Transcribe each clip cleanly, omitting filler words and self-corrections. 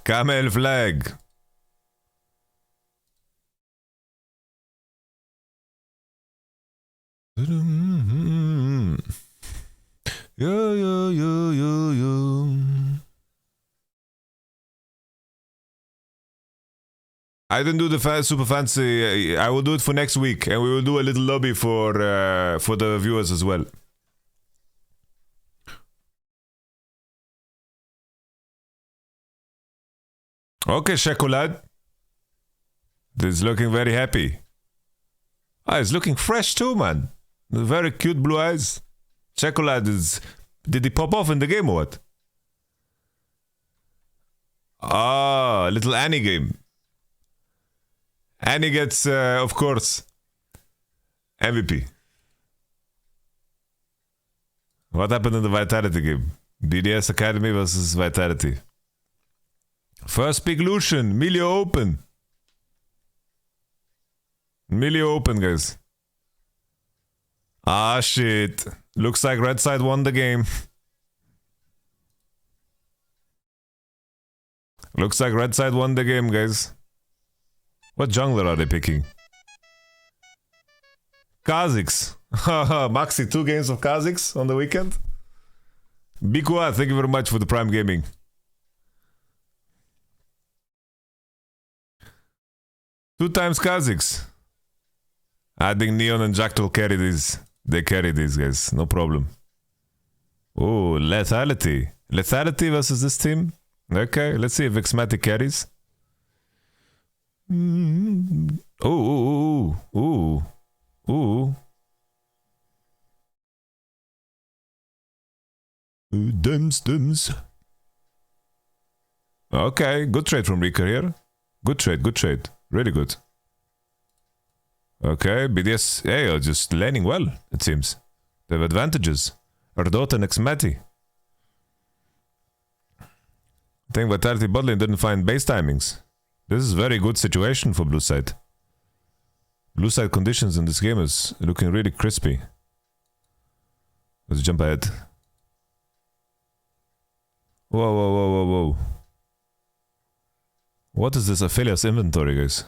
Camel flag. Yo. I didn't do the super fancy. I will do it for next week, and we will do a little lobby for the viewers as well. Okay, Chocolate. This is looking very happy. Ah, it's looking fresh too, man. Very cute blue eyes. Chocolate is... Did he pop off in the game or what? Ah, little Annie game. Annie gets, of course, MVP. What happened in the Vitality game? BDS Academy versus Vitality. First pick Lucian. Milio open. Milio open, guys. Ah, shit. Looks like red side won the game. Looks like red side won the game, guys. What jungler are they picking? Kha'Zix. Maxi, 2 games of Kha'Zix on the weekend. Bikua, thank you very much for the Prime Gaming. Two times Kha'Zix. I think Neon and Jack will carry these. They carry these guys, no problem. Oh, Lethality. Lethality versus this team? Okay, let's see if Xmatic carries. Ooh. Dims. Okay, good trade from Rika here. Good trade. Really good. Okay, BDS, hey, are just laning well, it seems. They have advantages. Ardot and Xmati. I think Vitality botlane didn't find base timings. This is a very good situation for blue side. Blue side conditions in this game is looking really crispy. Let's jump ahead. Whoa. What is this Aphelios inventory, guys?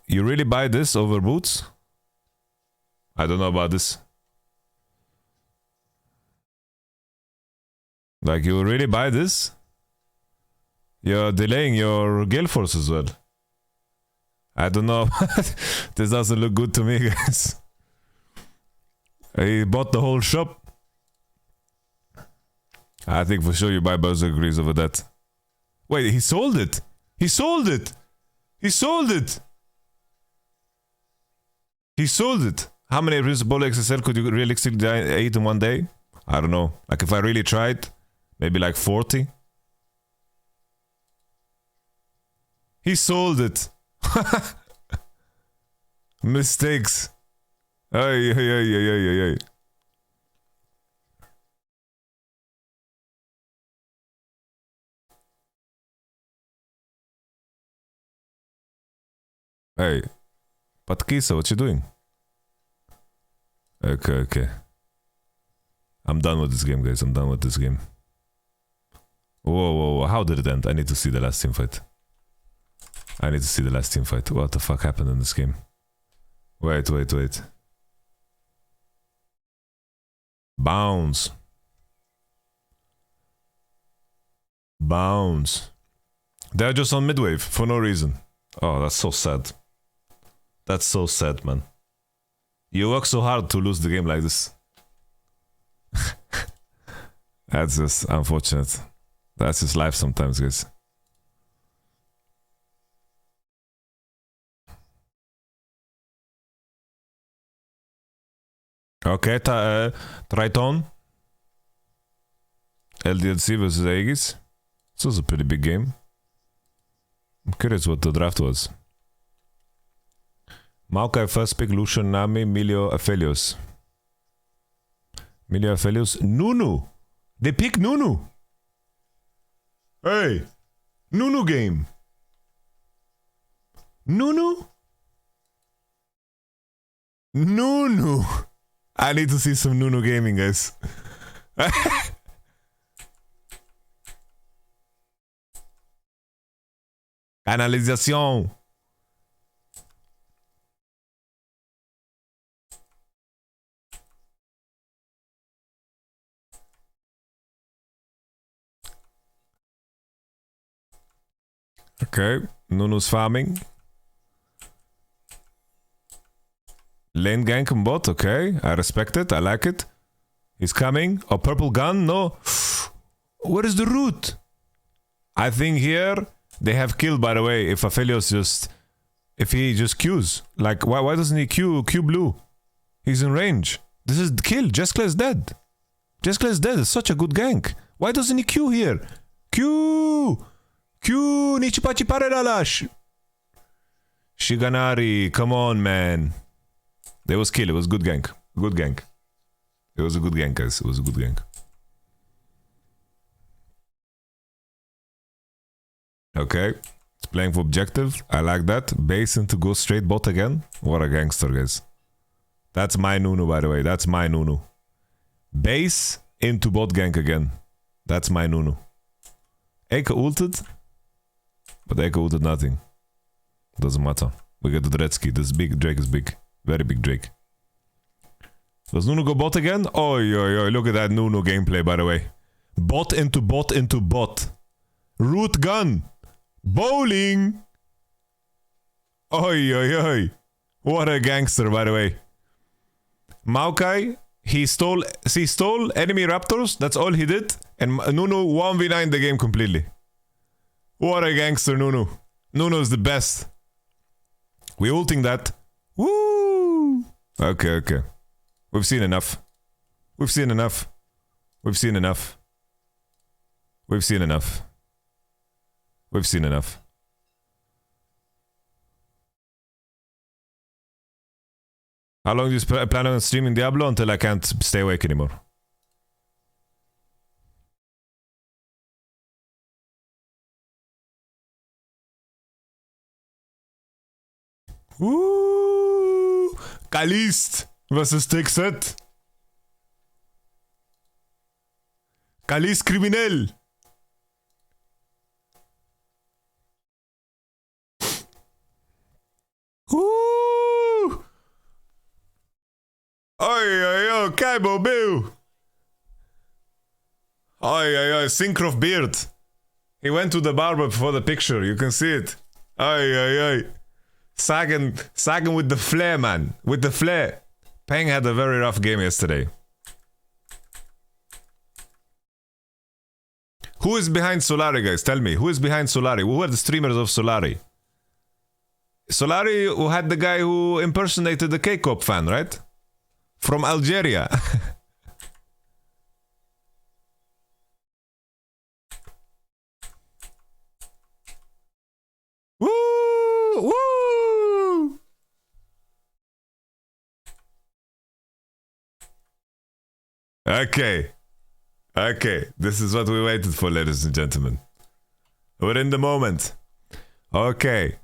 You really buy this over boots? I don't know about this. Like, you really buy this? You're delaying your Gale Force as well. I don't know. This doesn't look good to me, guys. He bought the whole shop. I think for sure you buy Berserkers over that. Wait, he sold it! He sold it! How many Principal XSL could you realistically eat in one day? I don't know. Like, if I really tried, maybe like 40. He sold it. Mistakes. Ay. Hey, Patkisa, what you doing? Okay. I'm done with this game, guys. Whoa. How did it end? I need to see the last team fight. What the fuck happened in this game? Wait. Bounce. They're just on midwave for no reason. Oh, that's so sad. That's so sad, man. You work so hard to lose the game like this. That's just unfortunate. That's just life sometimes, guys. Okay, Triton. LDLC versus Aegis. This was a pretty big game. I'm curious what the draft was. Maokai first pick, Lucian, Nami, Milio, Aphelios. Nunu! They pick Nunu! Hey! Nunu game! Nunu! I need to see some Nunu gaming, guys. Canalisation. Okay, Nunu's farming. Lane gank and bot, okay. I respect it, I like it. He's coming. Oh, purple gun? No. Where is the root? I think here they have killed, by the way, if Aphelios just... If he just Qs. Like, why doesn't he Q blue? He's in range. This is the kill. Jeskla is dead. Jeskla is dead. It's such a good gank. Why doesn't he Q here? Q! Q! Nichipachi Parelalash! Shiganari, come on, man. There was kill. It was good gank. Good gank. It was a good gank, guys. It was a good gank. Okay. It's playing for objective. I like that. Base into go straight bot again. What a gangster, guys. That's my Nunu, by the way. That's my Nunu. Base into bot gank again. That's my Nunu. Eka ulted. But Eka ulted nothing. Doesn't matter. We get the Dredsky. This big Drake is big. Very big Drake. Does Nunu go bot again? Oi, oi, oi. Look at that Nunu gameplay, by the way. Bot into bot into bot. Root gun. Bowling. Oi, oi, oi. What a gangster, by the way. Maokai, he stole enemy raptors. That's all he did. And Nunu 1v9 the game completely. What a gangster, Nunu. Nunu is the best. We ulting that. Woo! Okay, okay. We've seen enough. We've seen enough. We've seen enough. We've seen enough. We've seen enough. How long do you plan on streaming Diablo? Until I can't stay awake anymore. Woo! Kalist versus Texet. Kalist criminel. Woo! Oi, oi, oi, Kaibo Bill. Oi, oi, oi, Syncroft beard. He went to the barber for the picture. You can see it. Oi, oi, oi. Sagan with the flair, man. With the flair. Peng had a very rough game yesterday. Who is behind Solary, guys? Tell me. Who is behind Solary? Who are the streamers of Solary? Solary, who had the guy who impersonated the K-Corp fan, right? From Algeria. Woo! Woo! Okay. Okay. This is what we waited for, ladies and gentlemen. We're in the moment. Okay.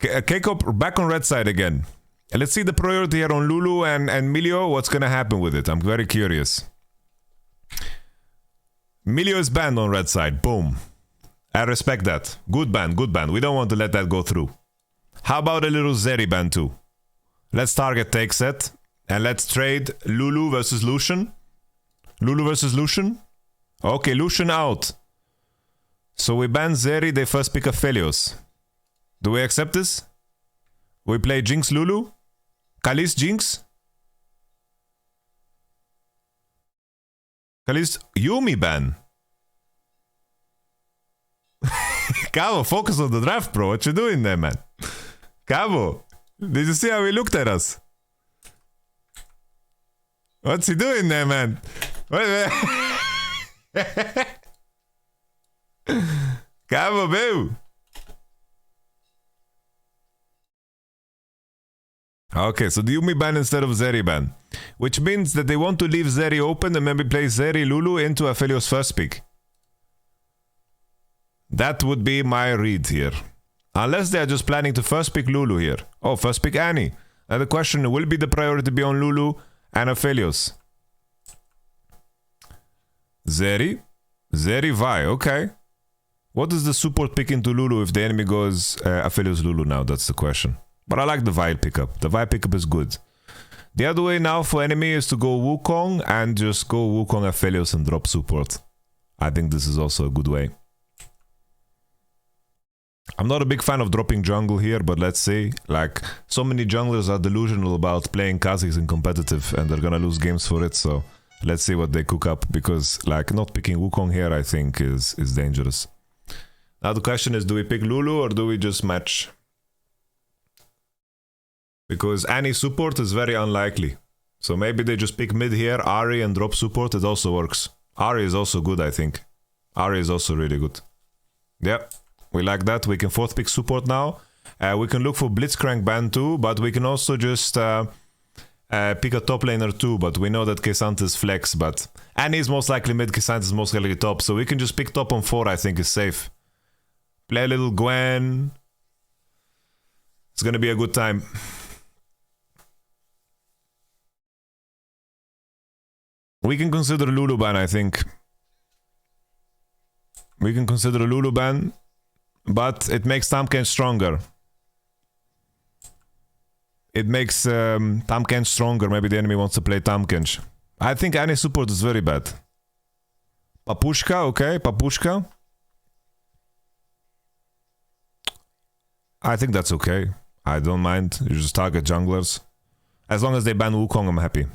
K-Corp back on red side again. Let's see the priority here on Lulu and Milio. What's gonna happen with it? I'm very curious. Milio is banned on red side. Boom. I respect that. Good ban, good ban. We don't want to let that go through. How about a little Zeri ban too? Let's target take set. And let's trade Lulu versus Lucian. Lulu versus Lucian. Okay, Lucian out. So we ban Zeri, they first pick Aphelios. Do we accept this? We play Jinx Lulu? Kalist Jinx? Kalist Yumi ban. Cabo, focus on the draft, bro. What you doing there, man? Cabo, did you see how he looked at us? What's he doing there, man? Cabo, boo. Okay, so the Yumi ban instead of Zeri ban. Which means that they want to leave Zeri open and maybe play Zeri Lulu into Aphelios first pick. That would be my read here. Unless they are just planning to first pick Lulu here. Oh, first pick Annie. And the question, will be the priority be on Lulu and Aphelios. Zeri. Zeri Vi, okay. What is the support pick into Lulu if the enemy goes Aphelios Lulu now? That's the question. But I like the Vi pickup. The Vi pickup is good. The other way now for enemy is to go Wukong and just go Wukong Aphelios and drop support. I think this is also a good way. I'm not a big fan of dropping jungle here, but let's see. Like, so many junglers are delusional about playing Kha'Zix in competitive and they're gonna lose games for it, so let's see what they cook up, because like not picking Wukong here I think is dangerous. Now the question is, do we pick Lulu or do we just match? Because any support is very unlikely. So maybe they just pick mid here, Ahri, and drop support. It also works. Ahri is also good, I think. Ahri is also really good. Yep, we like that. We can fourth pick support now. We can look for Blitzcrank ban too, but we can also just pick a top laner too, but we know that K'Sante is flex, but Annie is most likely mid, K'Sante is most likely top, so we can just pick top on 4, I think is safe. Play a little Gwen. It's gonna be a good time. We can consider Lulu ban, I think. We can consider Lulu ban, but it makes Tahm stronger. It makes Tahm stronger. Maybe the enemy wants to play Tahm. I think any support is very bad. Papushka, okay, Papushka. I think that's okay. I don't mind. You just target junglers. As long as they ban Wukong, I'm happy.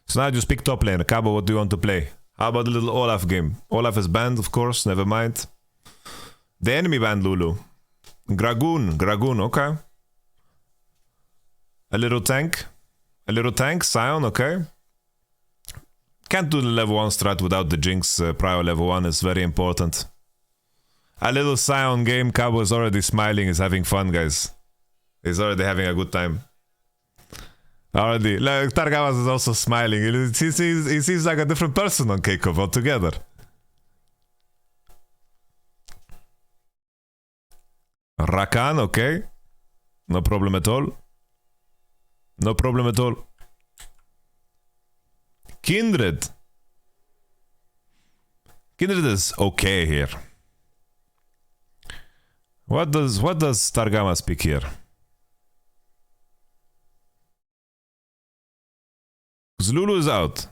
So now just pick top laner. Cabo, what do you want to play? How about the little Olaf game? Olaf is banned, of course, never mind. The enemy banned Lulu. Gragoon, okay. A little tank, Sion, okay. Can't do the level 1 strat without the Jinx prior level 1, is very important. A little Sion game, Cabo is already smiling, is having fun, guys. He's already having a good time. Already. Like, Targamas is also smiling. He seems like a different person on K-Cop altogether. Rakan, okay. No problem at all. No problem at all. Kindred. Kindred is okay here. What does Targamas pick here? Lulu is out.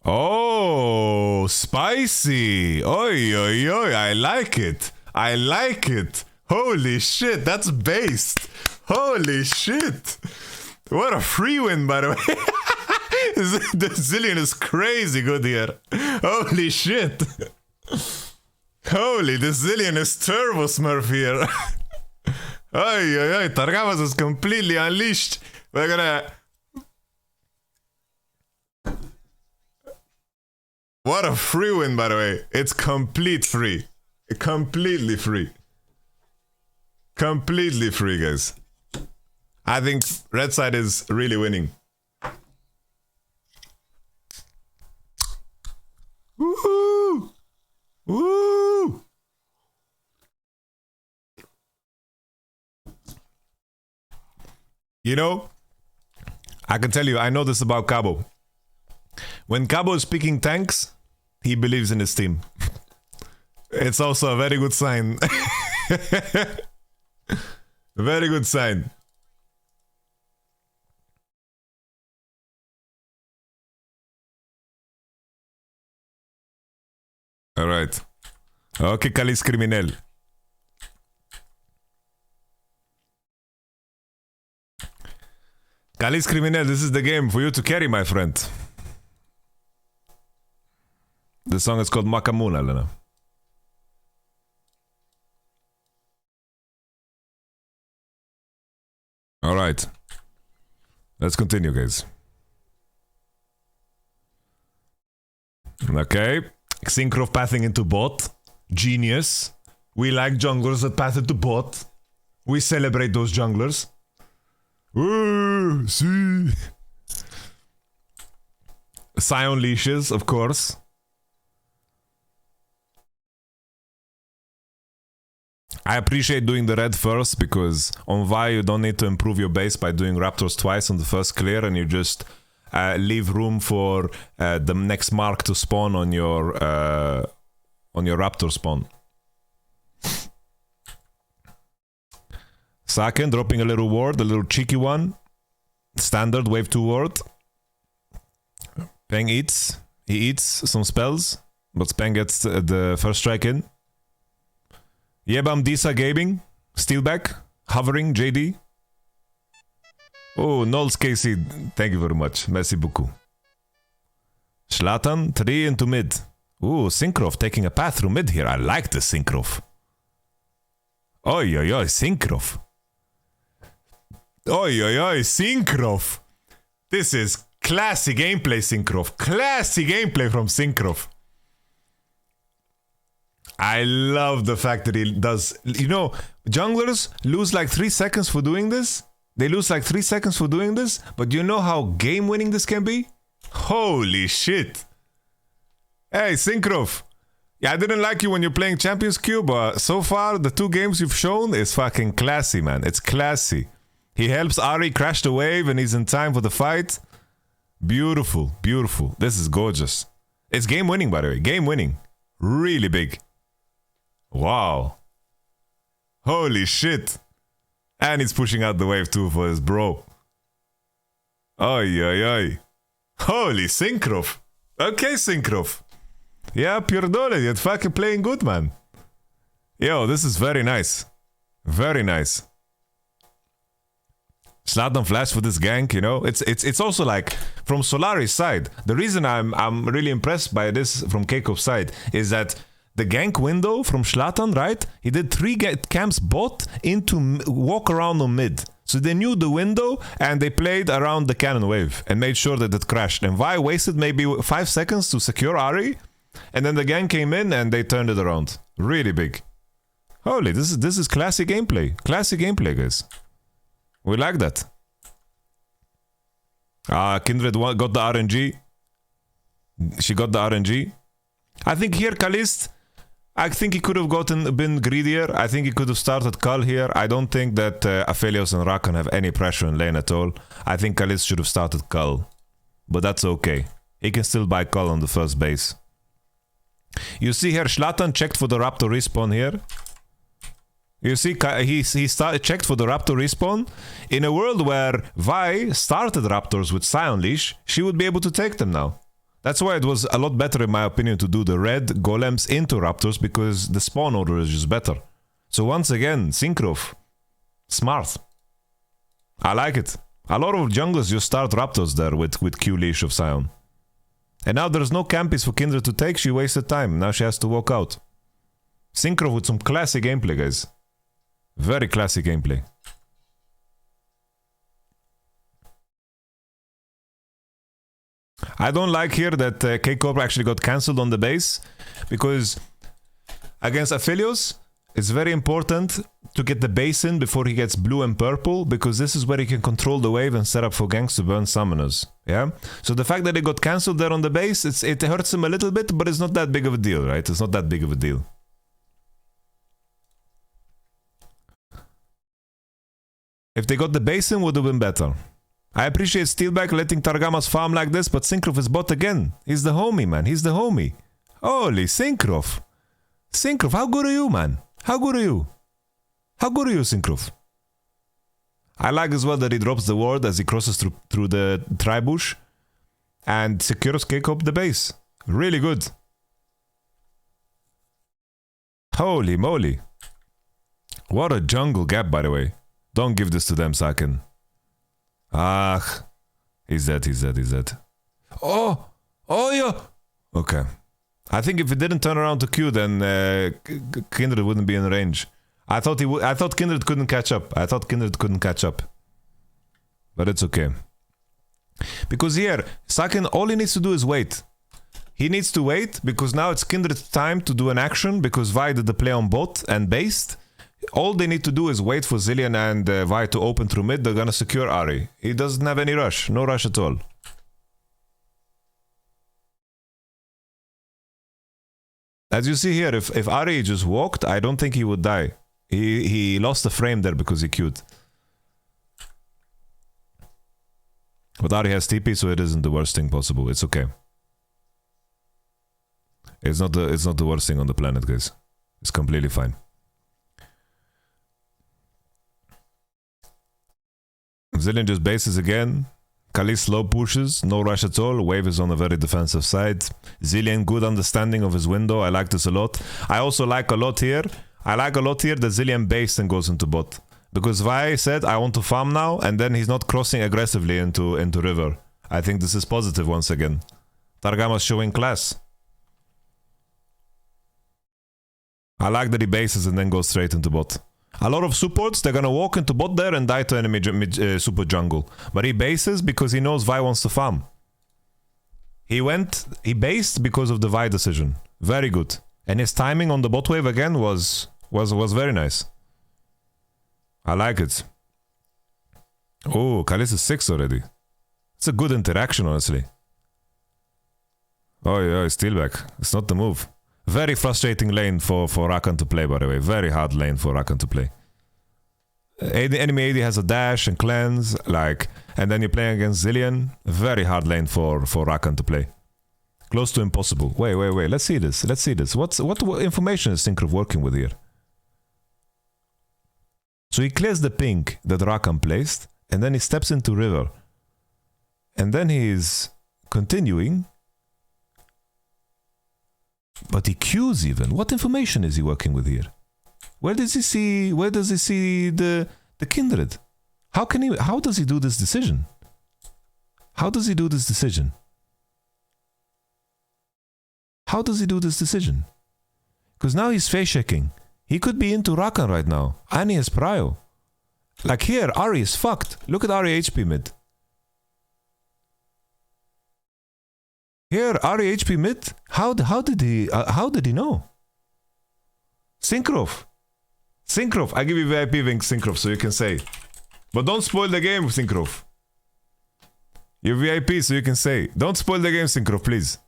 Oh, spicy. Oi, oi, oi. I like it. I like it. Holy shit, that's based. Holy shit. What a free win, by the way. The Zillion is crazy good here. Holy shit. Holy, the Zillion is turbo smurf here. Oi, oi, oi. Targamas is completely unleashed. We're gonna... What a free win, by the way. It's complete free. Completely free. Completely free, guys. I think red side is really winning. Woohoo! Woo! You know, I can tell you, I know this about Cabo. When Cabo is picking tanks, he believes in his team. It's also a very good sign. Very good sign. Alright. Okay, Calis Criminel. Calis Criminel, this is the game for you to carry, my friend. The song is called Makamuna, Lena. Alright. Let's continue, guys. Okay. Synchro pathing into bot. Genius. We like junglers that path into bot. We celebrate those junglers. Ooh, see. Sion leashes, of course. I appreciate doing the red first because on Vi you don't need to improve your base by doing Raptors twice on the first clear, and you just leave room for the next mark to spawn on your Raptor spawn. Second, dropping a little ward, a little cheeky one. Standard wave 2 ward. Peng eats. He eats some spells, but Speng gets the first strike in. Yebam Disa gaming. Steelback. Hovering JD. Oh, Knowles Casey. Thank you very much. Merci beaucoup. Zlatan 3 into mid. Ooh, Synchrof taking a path through mid here. I like the Synchrof. Oi, oi, oi, Synchrof. Oi, oi, oi, Synchrof. This is classy gameplay, Synchrof. Classy gameplay from Synchrof. I love the fact that he does... You know, junglers lose like 3 seconds for doing this. They lose like 3 seconds for doing this. But you know how game-winning this can be? Holy shit. Hey, Synchrof. Yeah, I didn't like you when you're playing Champions Cube, but so far, the 2 games you've shown is fucking classy, man. It's classy. He helps Ari crash the wave and he's in time for the fight. Beautiful, beautiful. This is gorgeous. It's game winning, by the way. Game winning. Really big. Wow. Holy shit. And he's pushing out the wave too for his bro. Oi, oi, oi. Holy Synchrof. Okay, Synchrof. Yeah, Pierdole, you're fucking playing good, man. Yo, this is very nice. Very nice. Zlatan flash for this gank, you know. It's also like from Solary's side. The reason I'm really impressed by this from Keiko's side is that the gank window from Zlatan, right? He did 3 camps bot into walk around on mid. So they knew the window and they played around the cannon wave and made sure that it crashed. And Vi wasted maybe 5 seconds to secure Ari, and then the gank came in and they turned it around. Really big. Holy, this is classic gameplay. Classic gameplay, guys. We like that. Kindred got the RNG. She got the RNG. I think here Kalist, I think he could have been greedier. I think he could have started Kal here. I don't think that Aphelios and Rakan have any pressure in lane at all. I think Kalist should have started Kal. But that's okay. He can still buy Kal on the first base. You see here, Zlatan checked for the Raptor respawn here. You see, he checked for the Raptor respawn. In a world where Vi started Raptors with Scion Leash, she would be able to take them now. That's why it was a lot better, in my opinion, to do the red golems into Raptors, because the spawn order is just better. So once again, Synchrof. Smart. I like it. A lot of junglers just start Raptors there with Q Leash of Scion. And now there's no campies for Kindred to take. She wasted time. Now she has to walk out. Synchrof with some classic gameplay, guys. Very classic gameplay. I don't like here that K-Corp actually got cancelled on the base, because against Aphelios, it's very important to get the base in before he gets blue and purple, because this is where he can control the wave and set up for ganks to burn summoners. Yeah? So the fact that they got cancelled there on the base, it hurts him a little bit, but it's not that big of a deal, right? It's not that big of a deal. If they got the base in, would have been better. I appreciate Steelback letting Targamas farm like this, but Synchrof is bot again. He's the homie, man. He's the homie. Holy Synchrof. Synchrof, how good are you, man? How good are you? How good are you, Synchrof? I like as well that he drops the ward as he crosses through the tri-bush and secures K-Corp the base. Really good. Holy moly. What a jungle gap, by the way. Don't give this to them, Saken. Ah, he's dead, he's dead, he's dead. Oh, oh yeah. Okay. I think if it didn't turn around to Q, then Kindred wouldn't be in range. I thought I thought Kindred couldn't catch up. I thought Kindred couldn't catch up. But it's okay. Because here, Saken, all he needs to do is wait. He needs to wait because now it's Kindred's time to do an action, because Vi did the play on bot and based. All they need to do is wait for Zilean and Vi to open through mid. They're gonna secure Ari. He doesn't have any rush. No rush at all. As you see here, if Ari just walked, I don't think he would die. He lost the frame there because he queued. But Ari has TP, so it isn't the worst thing possible. It's okay. It's not the worst thing on the planet, guys. It's completely fine. Zilean just bases again. Kali slow pushes, no rush at all. Wave is on a very defensive side. Zilean, good understanding of his window. I like this a lot. I also like a lot here. that Zilean based and goes into bot. Because Vi said, I want to farm now, and then he's not crossing aggressively into river. I think this is positive once again. Targama's showing class. I like that he bases and then goes straight into bot. A lot of supports, they're gonna walk into bot there and die to enemy super jungle. But he bases because he knows Vi wants to farm. He based because of the Vi decision. Very good. And his timing on the bot wave again was very nice. I like it. Oh, Kalis is 6 already. It's a good interaction, honestly. Oh yeah, he's still back. It's not the move. Very frustrating lane for Rakan to play, by the way. Very hard lane for Rakan to play. Enemy AD has a dash and cleanse, and then you're playing against Zilean. Very hard lane for Rakan to play. Close to impossible. Wait. Let's see this. What information is Syncrov working with here? So he clears the pink that Rakan placed, and then he steps into river. And then he's continuing. But he queues even. What information is he working with here? Where does he see the kindred? How does he do this decision? How does he do this decision? Because now he's face checking. He could be into Rakan right now. And he has prio. Like here, Ari is fucked. Look at Ari HP mid. Here, Ari HP mid. How did he know? Syncrov, I give you VIP wink, Syncrov, so you can say. But don't spoil the game, Syncrov. You're VIP, so you can say. Don't spoil the game, Syncrov, please.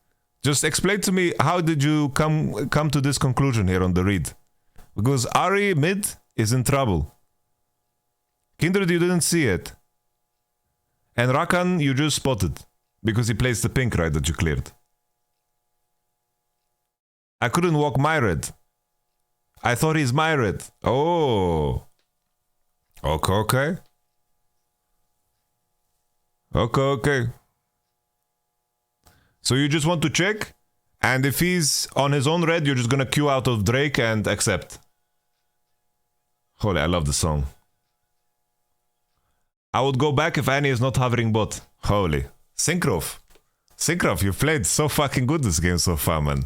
Just explain to me, how did you come to this conclusion here on the read? Because Ari mid is in trouble. Kindred, you didn't see it. And Rakan, you just spotted. Because he placed the pink right that you cleared. I couldn't walk my red. I thought he's my red. Oh. Okay. So you just want to check, and if he's on his own red, you're just gonna queue out of Drake and accept. Holy, I love the song. I would go back if Annie is not hovering bot. Holy. Syncrov, you played so fucking good this game so far, man.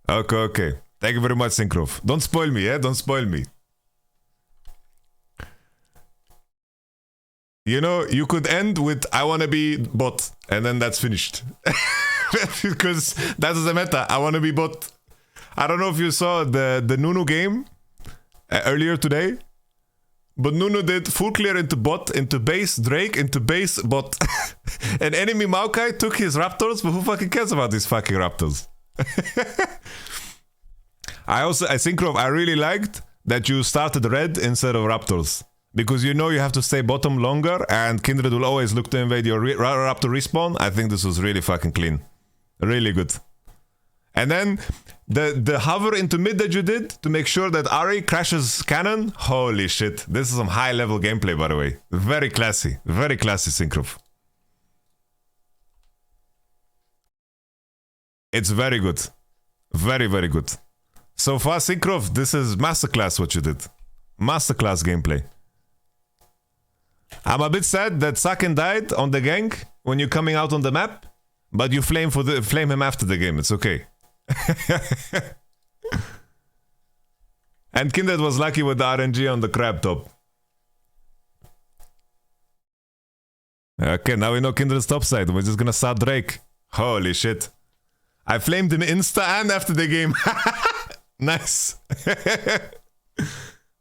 Okay. Thank you very much, Syncrov. Don't spoil me, Don't spoil me. You know, you could end with I wanna be bot, and then that's finished. Because that's the meta. I wanna be bot. I don't know if you saw the Nunu game earlier today. But Nunu did full clear into bot, into base Drake, into base bot. And enemy Maokai took his raptors, but who fucking cares about these fucking raptors? I really liked that you started red instead of raptors. Because you know you have to stay bottom longer, and Kindred will always look to invade your raptor respawn. I think this was really fucking clean. Really good. And then the hover into mid that you did to make sure that Ari crashes cannon. Holy shit. This is some high level gameplay, by the way. Very classy. Very classy, Syncrov. It's very good. Very, very good. So far, Syncrov, this is masterclass what you did. Masterclass gameplay. I'm a bit sad that Saken died on the gank when you're coming out on the map, but you flame him after the game. It's okay. And Kindred was lucky with the RNG on the crab top. Okay, now we know Kindred's top side. We're just gonna start Drake. Holy shit. I flamed him insta and after the game. Nice.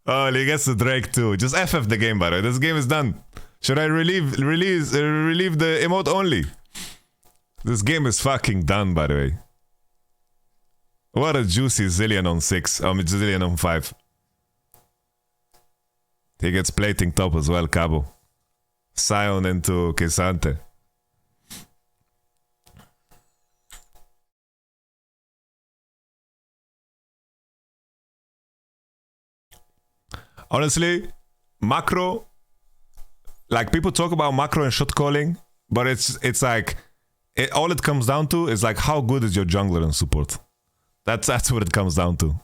Oh, he gets the Drake too. Just FF the game, by the way. This game is done. Should I relieve the emote only? This game is fucking done, by the way. What a juicy Zillion on 6. Zillion on 5. He gets plating top as well, Cabo. Scion into Quesante. Honestly, macro, like people talk about macro and shot calling, but it's like all it comes down to is like how good is your jungler and support. That's what it comes down to.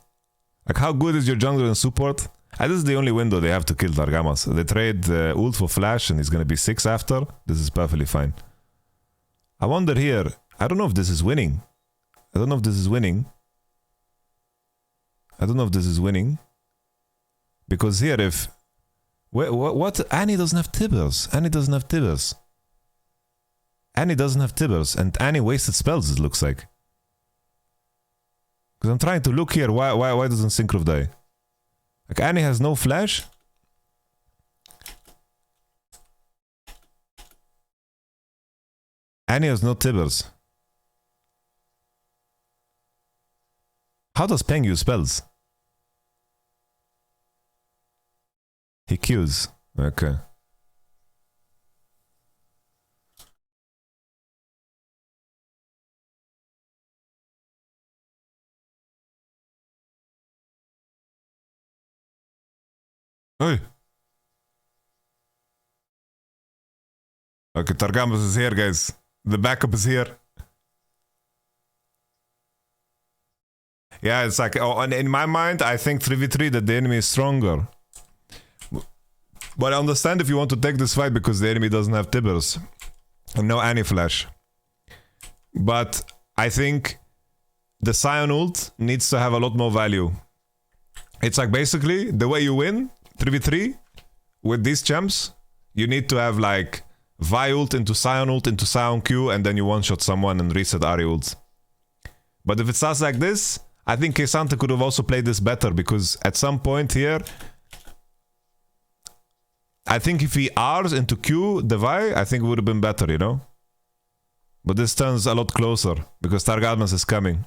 Like how good is your jungler and support? And this is the only window they have to kill Targamas. They trade ult for flash and he's gonna be 6 after. This is perfectly fine. I wonder here, I don't know if this is winning. I don't know if this is winning. Because here if... What? Annie doesn't have Tibbers. Annie doesn't have Tibbers. And Annie wasted spells, it looks like. Because I'm trying to look here, why doesn't Synchro die? Like Annie has no flash? Annie has no Tibbers. How does Peng use spells? He Qs. Okay. Hey. Okay, Targamas is here, guys. The backup is here. Yeah, it's like, oh, and in my mind, I think 3v3 that the enemy is stronger. But I understand if you want to take this fight because the enemy doesn't have Tibbers and no Annie flash. But I think the Scion ult needs to have a lot more value. It's like basically the way you win 3v3 with these champs, you need to have like Vi ult into Scion Q, and then you one-shot someone and reset Ari ult. But if it starts like this, I think Quesante could have also played this better, because at some point here, I think if he R's into Q the Vi, I think it would have been better, you know? But this turns a lot closer, because Targamas is coming.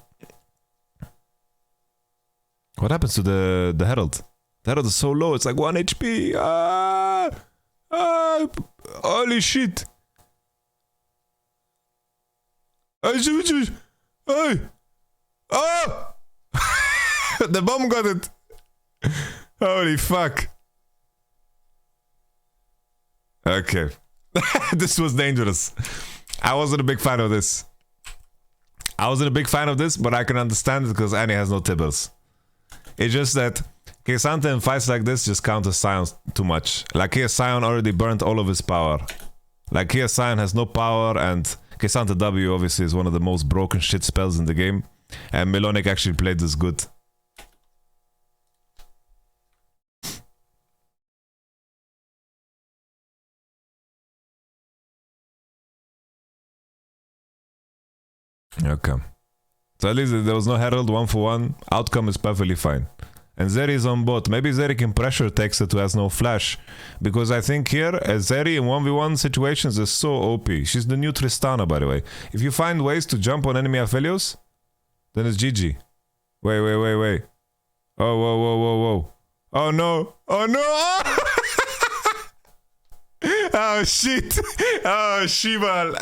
What happens to the Herald? The Herald is so low, it's like 1 HP. Holy shit. Hey. Oh! The bomb got it. Holy fuck. Okay. This was dangerous. I wasn't a big fan of this. But I can understand it because Annie has no Tibbers. It's just that Quesante in fights like this just counters Scion too much. Like here Scion already burnt all of his power. Like here Scion has no power, and Quesante W obviously is one of the most broken shit spells in the game. And Melonic actually played this good. Okay. So at least there was no Herald 1-for-1. Outcome is perfectly fine. And Zeri is on bot. Maybe Zeri can pressure Texet who has no flash. Because I think here, Zeri in 1v1 situations is so OP. She's the new Tristana, by the way. If you find ways to jump on enemy Aphelios, then it's GG. Wait. Oh, whoa. Oh no. Oh shit. Oh, Shibal.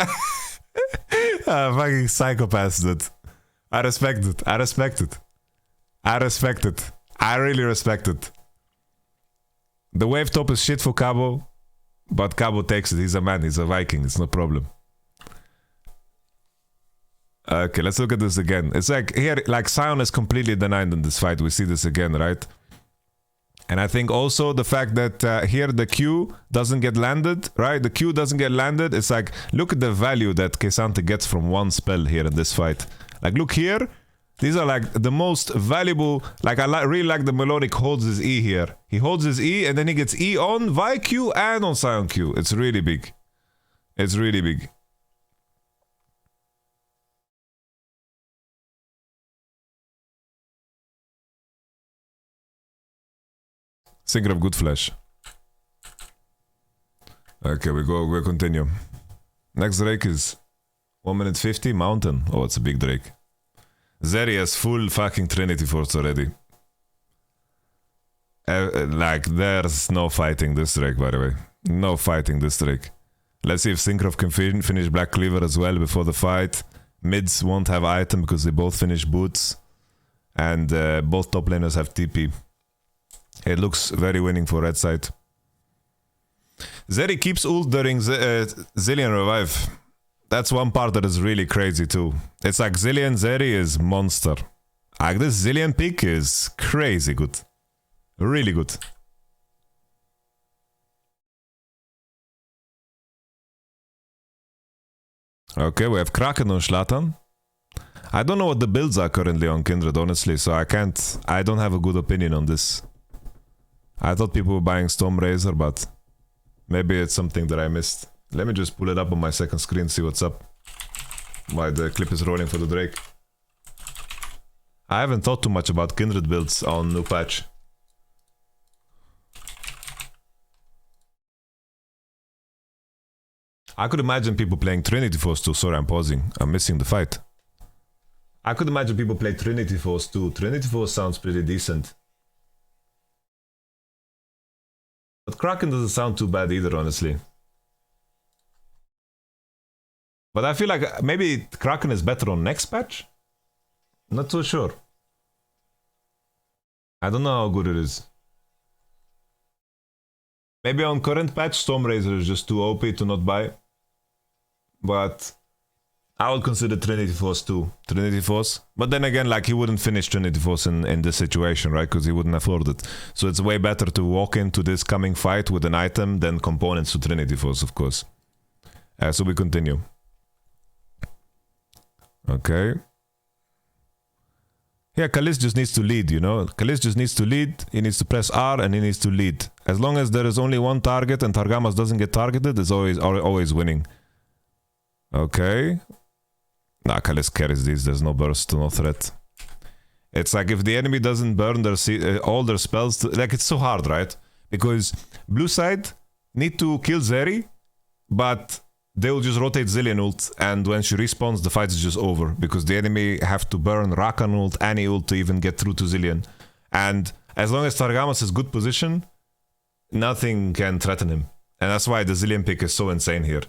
Fucking psychopaths, dude. I respect it. I really respect it. The wave top is shit for Cabo, but Cabo takes it. He's a man, he's a Viking, it's no problem. Okay, let's look at this again. It's like here, like Scion is completely denied in this fight. We see this again, right? And I think also the fact that here the Q doesn't get landed, right? The Q doesn't get landed. It's like, look at the value that Quesante gets from one spell here in this fight. Like, look here. These are like the most valuable. Like, I really like the Melodic holds his E here. He holds his E and then he gets E on Vi Q and on Scion Q. It's really big. It's really big. Synchro of good flash. Okay, we continue. Next Drake is 1 minute 50, Mountain. Oh, it's a big Drake. Zeri has full fucking Trinity Force already. Like, there's no fighting this Drake, by the way. No fighting this Drake. Let's see if Syncroft can finish Black Cleaver as well before the fight. Mids won't have item because they both finish boots. And both top laners have TP. It looks very winning for red side. Zeri keeps ult during Zilean revive. That's one part that is really crazy too. It's like Zilean Zeri is monster. Like this Zilean pick is crazy good. Really good. Okay, we have Kraken on Zlatan. I don't know what the builds are currently on Kindred, honestly, so I don't have a good opinion on this. I thought people were buying Stormrazor, but maybe it's something that I missed. Let me just pull it up on my second screen, see what's up. Why the clip is rolling for the Drake. I haven't thought too much about Kindred builds on new patch. I could imagine people playing Trinity Force too. Sorry, I'm pausing. I'm missing the fight. I could imagine people play Trinity Force too. Trinity Force sounds pretty decent. But Kraken doesn't sound too bad either, honestly. But I feel like maybe Kraken is better on next patch? Not too sure. I don't know how good it is. Maybe on current patch, Stormrazor is just too OP to not buy. But I would consider Trinity Force too. Trinity Force. But then again, like, he wouldn't finish Trinity Force in this situation, right? Because he wouldn't afford it. So it's way better to walk into this coming fight with an item than components to Trinity Force, of course. So we continue. Okay. Yeah, Kalis just needs to lead, you know? Kalis just needs to lead, he needs to press R, and he needs to lead. As long as there is only one target and Targamas doesn't get targeted, it's always winning. Okay. Nah, Kalis carries these, there's no burst, no threat. It's like if the enemy doesn't burn their all their spells, like, it's so hard, right? Because blue side need to kill Zeri, but they will just rotate Zilean ult, and when she respawns, the fight is just over, because the enemy have to burn Rakan ult, any ult to even get through to Zilean. And as long as Targamas has good position, nothing can threaten him. And that's why the Zilean pick is so insane here.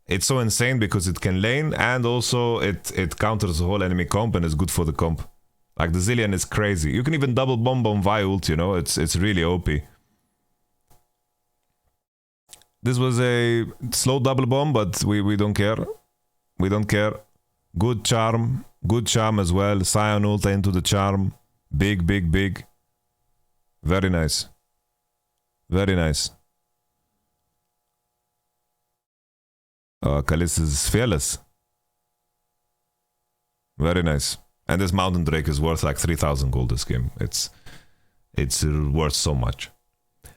It's so insane because it can lane, and also it counters the whole enemy comp and is good for the comp. Like, the Zilean is crazy. You can even double bomb on Vi ult, you know, it's really OP. This was a slow double bomb, but we don't care. We don't care. Good charm as well. Sion ult into the charm. Big. Very nice. Very nice. Kalis is fearless. Very nice. And this Mountain Drake is worth like 3,000 gold this game. It's worth so much.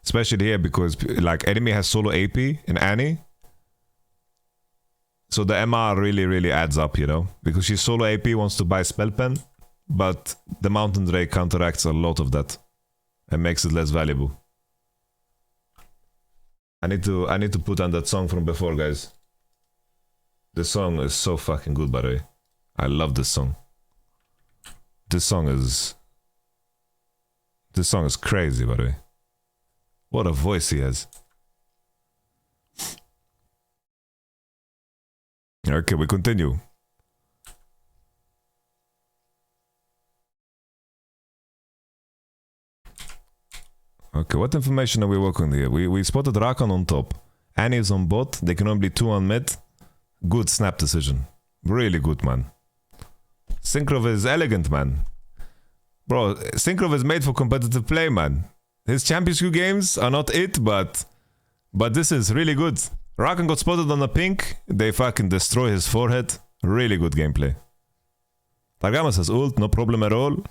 Especially here because, like, enemy has solo AP in Annie. So the MR really adds up, you know? Because she's solo AP, wants to buy Spell Pen, but the Mountain Drake counteracts a lot of that and makes it less valuable. I need to put on that song from before, guys. This song is so fucking good, by the way. I love this song. This song is crazy, by the way. What a voice he has. Okay, we continue. Okay, what information are we working here? We spotted Rakan on top. Annie is on bot. They can only be 2 on mid. Good snap decision. Really good, man. Syncroft is elegant, man. Bro, Syncroft is made for competitive play, man. His championship games are not it, but this is really good. Rakan got spotted on the pink. They fucking destroy his forehead. Really good gameplay. Targamas has ult, no problem at all.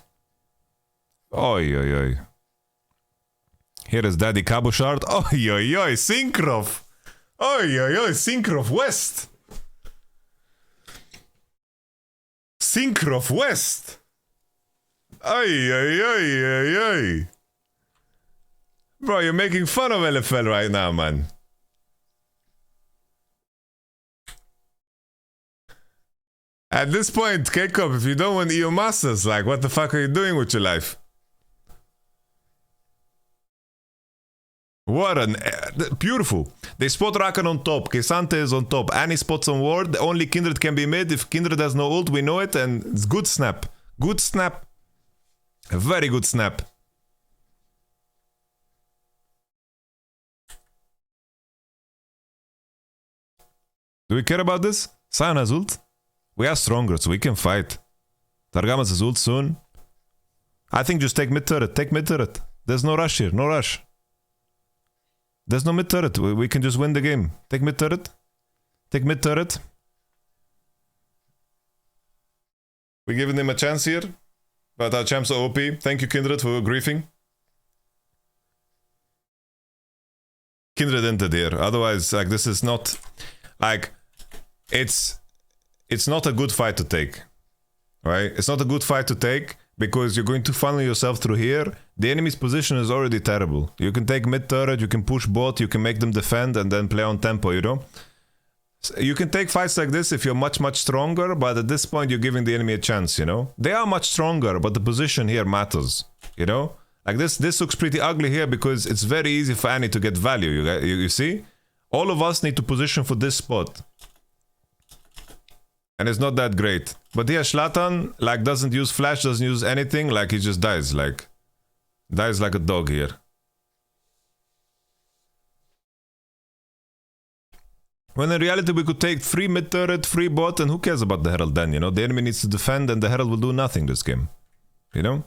Oi. Here is Daddy Cabochard. Oi, Syncroft. Oi, Syncroft West. Syncroft West. Oi. Bro, you're making fun of LFL right now, man. At this point, K-Cup, if you don't want EU Masters, like, what the fuck are you doing with your life? What an... beautiful. They spot Rakan on top. Kesante is on top. Annie spots on ward. Only Kindred can be mid. If Kindred has no ult, we know it. And it's good snap. Good snap. A very good snap. Do we care about this? Sion has ult. We are stronger, so we can fight. Targamas has ult soon. I think just take mid turret. Take mid turret. There's no rush here. No rush. There's no mid turret. We can just win the game. Take mid turret. Take mid turret. We're giving them a chance here. But our champs are OP. Thank you, Kindred, for griefing. Kindred entered here. Otherwise, like, this is not... Like, it's not a good fight to take. Right? It's not a good fight to take because you're going to funnel yourself through here. The enemy's position is already terrible. You can take mid turret, you can push bot, you can make them defend and then play on tempo, you know? So you can take fights like this if you're much, much stronger, but at this point you're giving the enemy a chance, you know? They are much stronger, but the position here matters, you know? Like this looks pretty ugly here because it's very easy for Annie to get value, you see? All of us need to position for this spot. And it's not that great. But here Zlatan, like, doesn't use flash, doesn't use anything, like, he just dies, like... Dies like a dog here. When in reality we could take 3 mid turret, 3 bot, and who cares about the Herald then, you know? The enemy needs to defend and the Herald will do nothing this game. You know?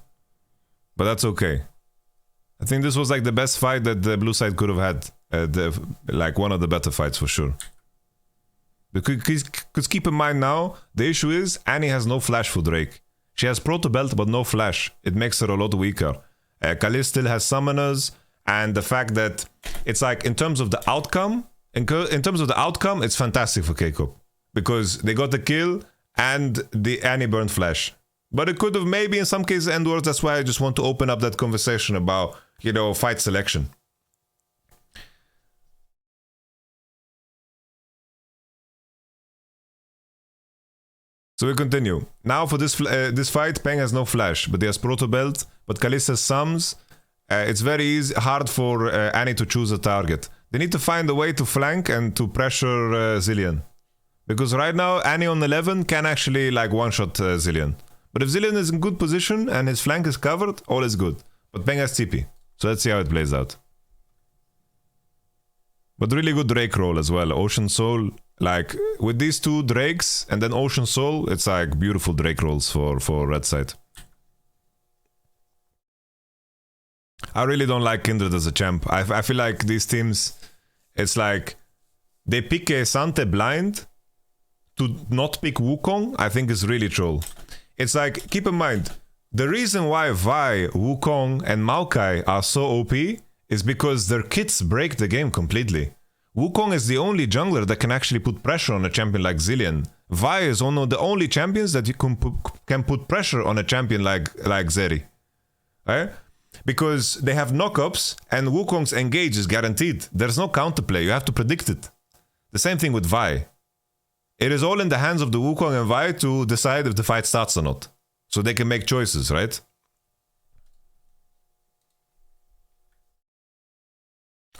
But that's okay. I think this was like the best fight that the blue side could have had. Like one of the better fights for sure. Because keep in mind now, the issue is Annie has no flash for Drake. She has Proto Belt but no flash. It makes her a lot weaker. Khalid still has summoners, and the fact that it's like in terms of the outcome, it's fantastic for K-Cup. Because they got the kill and the Annie burned flash. But it could have maybe in some cases end worse. That's why I just want to open up that conversation about, you know, fight selection. So we continue. Now for this fight, Peng has no flash, but he has Proto Belt, but Kalista has Sums. It's very hard for Annie to choose a target. They need to find a way to flank and to pressure Zilean. Because right now, Annie on 11 can actually like one-shot Zilean. But if Zilean is in good position and his flank is covered, all is good. But Peng has TP. So let's see how it plays out. But really good Drake roll as well. Ocean Soul, like with these 2 Drakes and then Ocean Soul, it's like beautiful Drake rolls for red side. I really don't like Kindred as a champ. I feel like these teams, it's like they pick Sante blind to not pick Wukong, I think is really troll. It's like, keep in mind, the reason why Vi, Wukong and Maokai are so OP is because their kits break the game completely. Wukong is the only jungler that can actually put pressure on a champion like Zilean. Vi is one of the only champions that you can put pressure on a champion like Zeri. Right? Because they have knockups and Wukong's engage is guaranteed. There's no counterplay, you have to predict it. The same thing with Vi. It is all in the hands of the Wukong and Vi to decide if the fight starts or not. So they can make choices, right?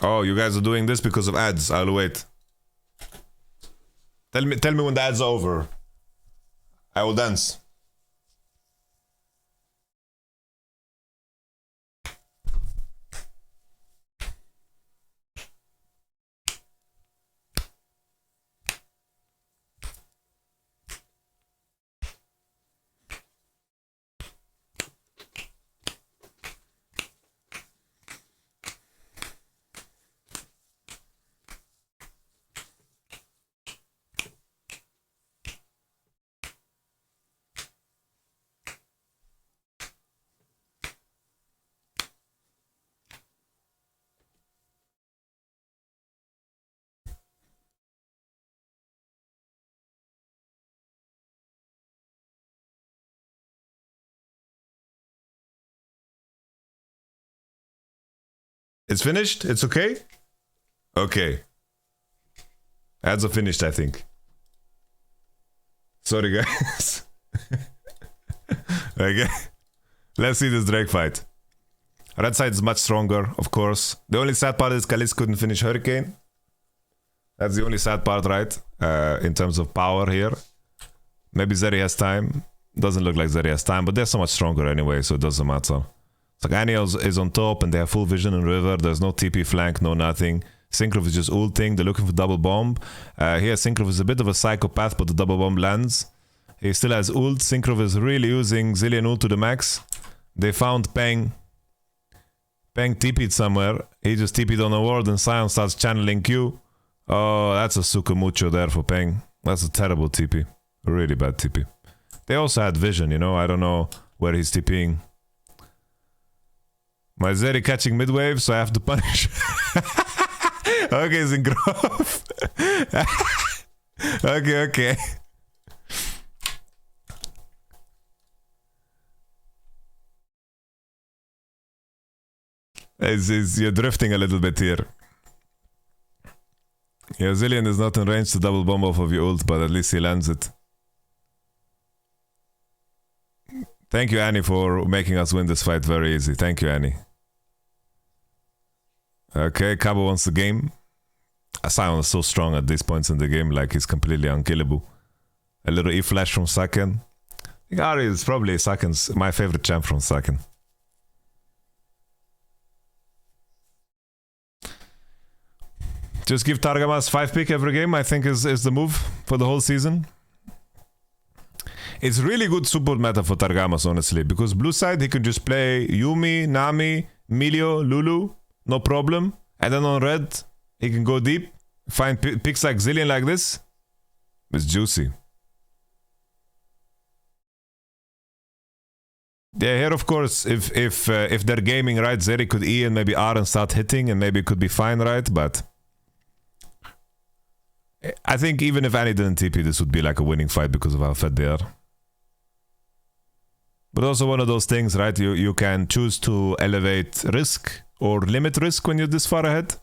Oh, you guys are doing this because of ads. I'll wait. Tell me when the ads are over. I will dance. It's finished? It's okay? Okay. Ads are finished, I think. Sorry, guys. Okay. Let's see this Drake fight. Red side is much stronger, of course. The only sad part is Khalis couldn't finish Hurricane. That's the only sad part, right? In terms of power here. Maybe Zeri has time. Doesn't look like Zeri has time, but they're so much stronger anyway, so it doesn't matter. It's like Annie is on top and they have full vision in river. There's no TP flank, no nothing. Synchro is just ulting. They're looking for double bomb. Here Synchro is a bit of a psychopath, but the double bomb lands. He still has ult. Synchro is really using Zillion ult to the max. They found Peng. Peng TP'd somewhere. He just TP'd on a ward and Sion starts channeling Q. Oh, that's a Sukamucho there for Peng. That's a terrible TP. A really bad TP. They also had vision, you know. I don't know where he's TPing. My Zeri catching mid-wave, so I have to punish. Okay, Zingrov. Okay. You're drifting a little bit here. Yeah, Zillion is not in range to double bomb off of your ult, but at least he lands it. Thank you, Annie, for making us win this fight very easy. Thank you, Annie. Okay, Cabo wants the game. Sion is so strong at these points in the game, like he's completely unkillable. A little E-flash from Saken. I think Ari is probably Saken's my favorite champ from Saken. Just give Targamas 5 pick every game, I think is the move for the whole season. It's really good support meta for Targamas, honestly, because blue side he could just play Yumi, Nami, Milio, Lulu, no problem. And then on red, he can go deep, find picks like Zillion like this. It's juicy. Yeah, here of course, if they're gaming right, Zeri could E and maybe R and start hitting, and maybe it could be fine, right? But I think even if Annie didn't TP, this would be like a winning fight because of how fed they are. But also one of those things, right? You can choose to elevate risk or limit risk when you're this far ahead.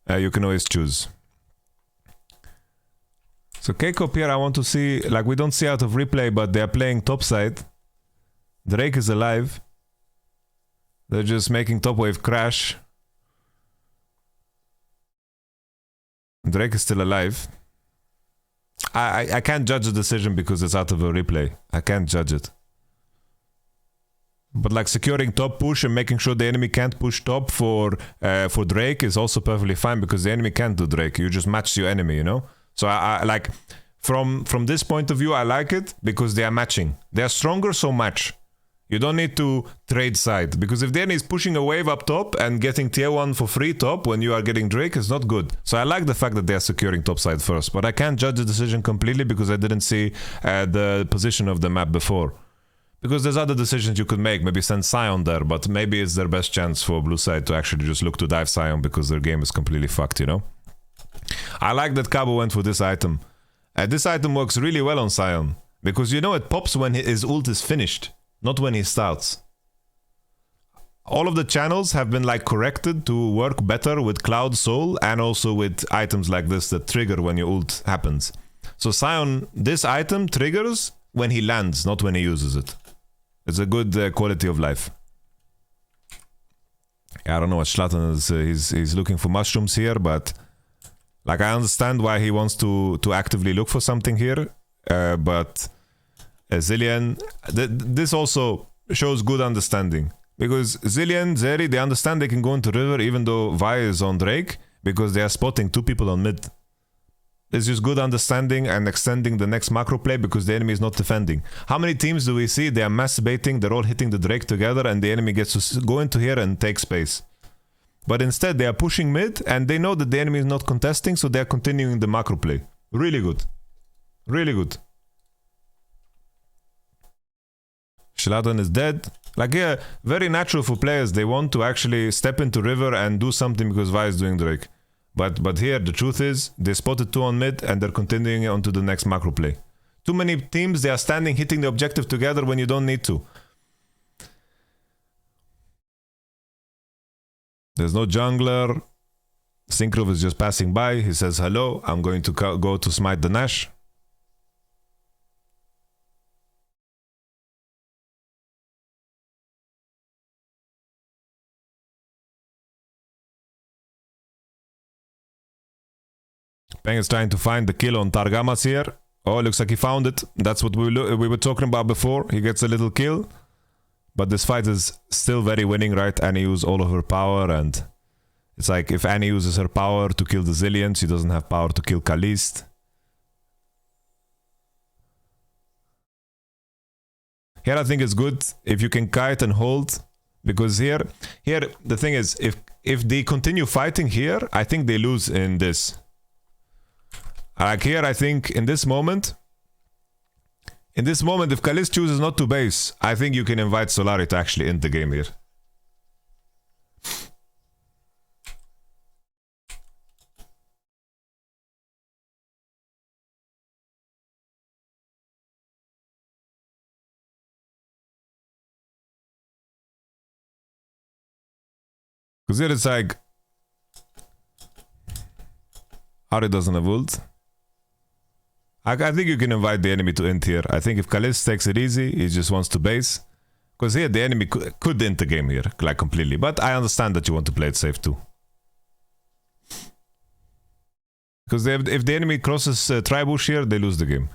You can always choose. So K-Cop here, I want to see, like we don't see out of replay, but they're playing top side. Drake is alive. They're just making top wave crash. Drake is still alive. I can't judge the decision because it's out of a replay. I can't judge it. But like securing top push and making sure the enemy can't push top for Drake is also perfectly fine because the enemy can't do Drake. You just match your enemy, you know? So I like from this point of view, I like it because they are matching. They are stronger, so match. You don't need to trade side because if the enemy is pushing a wave up top and getting tier 1 for free top when you are getting Drake, it's not good. So I like the fact that they are securing top side first, but I can't judge the decision completely because I didn't see the position of the map before. Because there's other decisions you could make, maybe send Sion there, but maybe it's their best chance for blue side to actually just look to dive Sion because their game is completely fucked, you know? I like that Cabo went for this item. This item works really well on Sion because you know it pops when his ult is finished. Not when he starts. All of the channels have been like corrected to work better with Cloud Soul and also with items like this that trigger when your ult happens. So Sion, this item triggers when he lands, not when he uses it. It's a good quality of life. I don't know what Schlatten is. He's looking for mushrooms here, but like I understand why he wants to actively look for something here, but Zillion, this also shows good understanding because Zillion, Zeri, they understand they can go into river even though Vi is on Drake because they are spotting 2 people on mid. It's just good understanding and extending the next macro play because the enemy is not defending. How many teams do we see? They are mass baiting, they're all hitting the Drake together and the enemy gets to go into here and take space. But instead they are pushing mid and they know that the enemy is not contesting, so they are continuing the macro play. Really good. Really good. Schlatten is dead. Like, yeah, very natural for players. They want to actually step into river and do something because Vi is doing Drake. But here, the truth is, they spotted 2 on mid and they're continuing on to the next macro play. Too many teams, they are standing, hitting the objective together when you don't need to. There's no jungler. Synchro is just passing by. He says, hello, I'm going to go to smite the Nash. Peng is trying to find the kill on Targamas here. Oh, looks like he found it. That's what we were talking about before. He gets a little kill. But this fight is still very winning, right? Annie uses all of her power, and it's like if Annie uses her power to kill the Zillion, she doesn't have power to kill Kalist. Here I think it's good if you can kite and hold, because here the thing is, if they continue fighting here, I think they lose in this. Like here, I think in this moment, if Kalist chooses not to base, I think you can invite Solary to actually end the game here. Because here it's like Ari doesn't have ult. I think you can invite the enemy to end here. I think if Kalist takes it easy, he just wants to base. Because here the enemy could end the game here, like completely. But I understand that you want to play it safe too. Because if the enemy crosses Tribush here, they lose the game.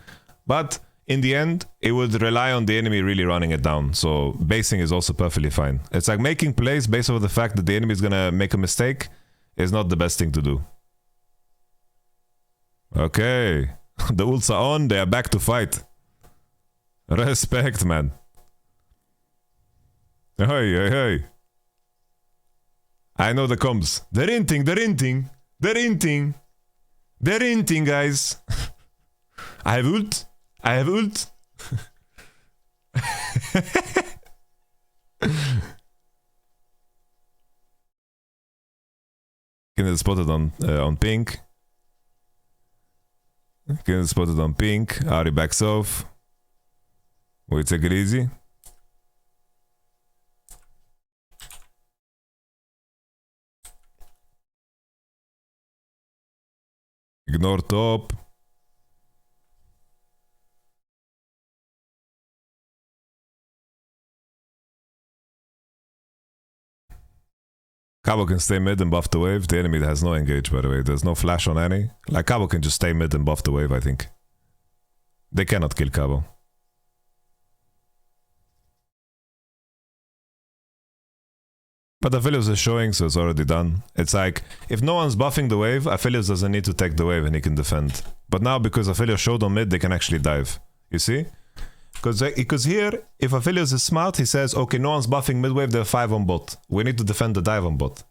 But in the end, it would rely on the enemy really running it down. So basing is also perfectly fine. It's like making plays based on the fact that the enemy is gonna make a mistake is not the best thing to do. Okay. The ults are on, they are back to fight. Respect, man. Hey, hey, hey. I know the comms. They're inting, they're inting. They're inting. They're inting, guys. I have ult. I have ult. Getting spotted on pink. Getting spotted on pink. Ari backs off. We take it easy. Ignore top. Cabo can stay mid and buff the wave. The enemy has no engage, by the way. There's no flash on any. Like, Cabo can just stay mid and buff the wave, I think. They cannot kill Cabo. But Aphelios is showing, so it's already done. It's like, if no one's buffing the wave, Aphelios doesn't need to take the wave and he can defend. But now, because Aphelios showed on mid, they can actually dive. You see? Because here, if Aphelios is smart, he says, okay, no one's buffing mid wave, they're 5 on bot. We need to defend the dive on bot.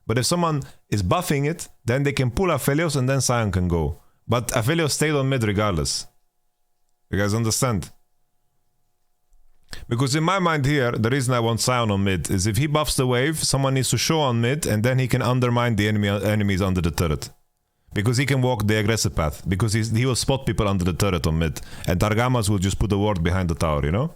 But if someone is buffing it, then they can pull Aphelios and then Sion can go. But Aphelios stayed on mid regardless. You guys understand? Because in my mind here, the reason I want Sion on mid is if he buffs the wave, someone needs to show on mid and then he can undermine the enemies under the turret. Because he can walk the aggressive path. Because he will spot people under the turret on mid. And Targamas will just put a ward behind the tower, you know?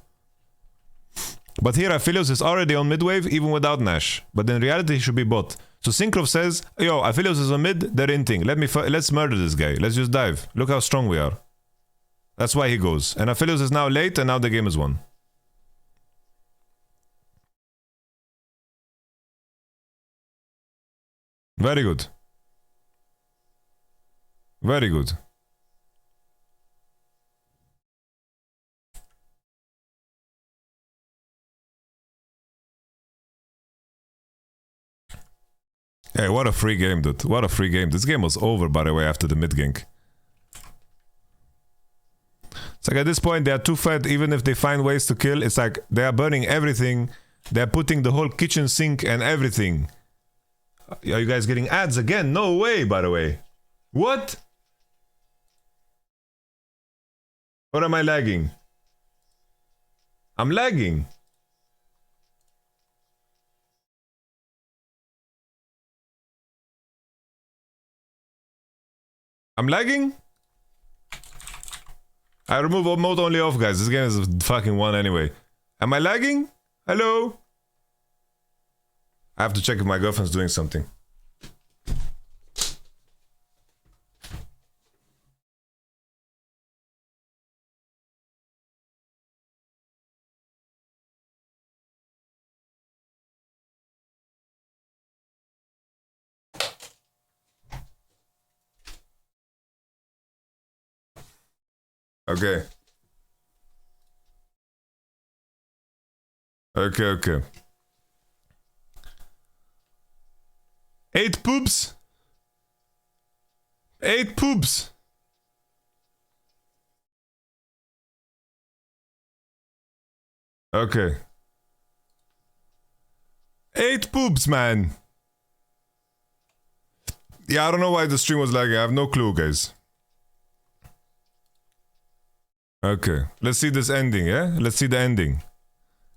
But here Aphelios is already on mid wave even without Nash. But in reality he should be bot. So Synkrov says, yo, Aphelios is on mid, they're inting. Let's murder this guy. Let's just dive. Look how strong we are. That's why he goes. And Aphelios is now late and now the game is won. Very good. Very good. Hey, what a free game, dude. What a free game. This game was over, by the way, after the mid gank. It's like at this point, they are too fed, even if they find ways to kill. It's like they are burning everything. They're putting the whole kitchen sink and everything. Are you guys getting ads again? No way, by the way. What? Or am I lagging? I'm lagging. I'm lagging? I remove mode only off, guys. This game is a fucking one anyway. Am I lagging? Hello? I have to check if my girlfriend's doing something. Okay. Okay. 8 poops. 8 poops. Okay. 8 poops, man. Yeah, I don't know why the stream was lagging. I have no clue, guys. Okay. Let's see this ending, yeah? Let's see the ending.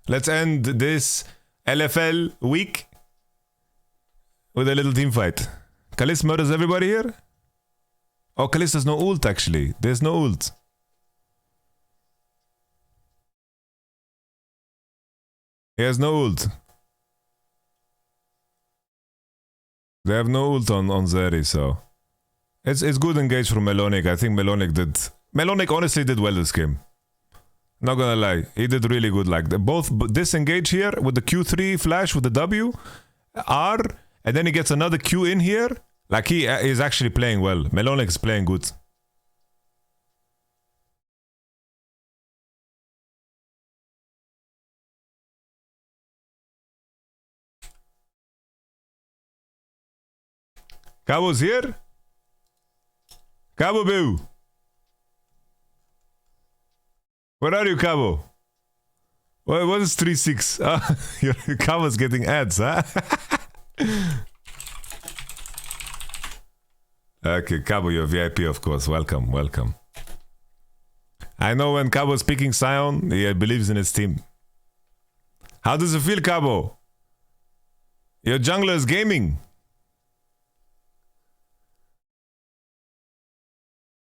Let's end this LFL week with a little team fight. Kalis murders everybody here? Oh, Kalis has no ult, actually. There's no ult. He has no ult. They have no ult on Zeri, so... It's good engage from Melonic. I think Melonic honestly did well this game. Not gonna lie. He did really good. Like, both disengage here with the Q3 flash with the W, R, and then he gets another Q in here. Like, he is actually playing well. Melonic is playing good. Cabo's here? Cabo Boo! Where are you, Cabo? What is 3-6? Oh, Cabo's getting ads, huh? Okay, Cabo, you're VIP, of course. Welcome. I know when Cabo's picking Sion, he believes in his team. How does it feel, Cabo? Your jungler is gaming.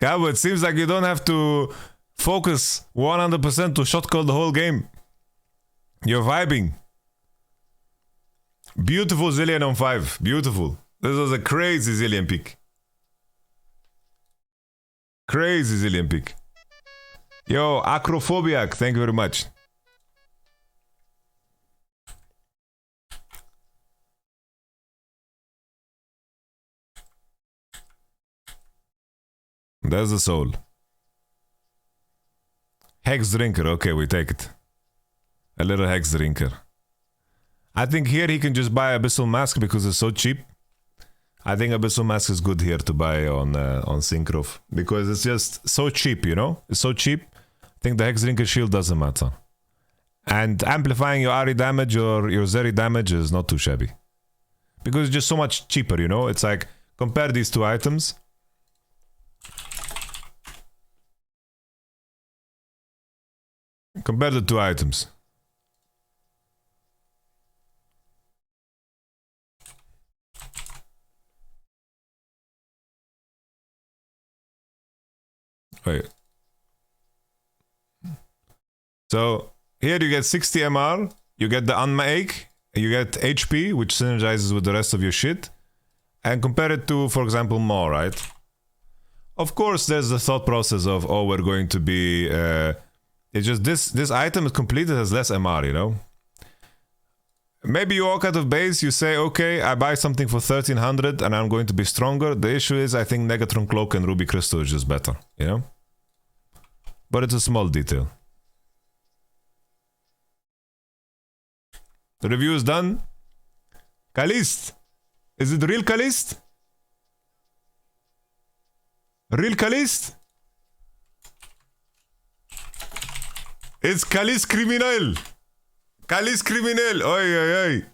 Cabo, it seems like you don't have to focus 100% to shot call the whole game. You're vibing. Beautiful Zillion on 5. Beautiful. This was a crazy Zillion pick. Crazy Zillion pick. Yo, Acrophobiac, thank you very much. There's the soul. Hex Drinker, okay, we take it. A little Hex Drinker. I think here he can just buy Abyssal Mask because it's so cheap. I think Abyssal Mask is good here to buy on Syncrof. Because it's just so cheap, you know? It's so cheap. I think the Hex Drinker shield doesn't matter. And amplifying your Ahri damage or your Zeri damage is not too shabby. Because it's just so much cheaper, you know? It's like, compare these two items. Compare the two items. Wait. So here you get 60 MR, you get the Unmake, you get HP, which synergizes with the rest of your shit, and compare it to, for example, Maw, right? Of course, there's the thought process of, oh, we're going to be... it's just this item is completed has less MR, you know? Maybe you walk out of base, you say, okay, I buy something for 1300 and I'm going to be stronger. The issue is, I think Negatron Cloak and Ruby Crystal is just better, you know? But it's a small detail. The review is done. Kalist! Is it real Kalist? Real Kalist? It's Kalist Criminal! Kalist Criminal! Oi, oi, oi!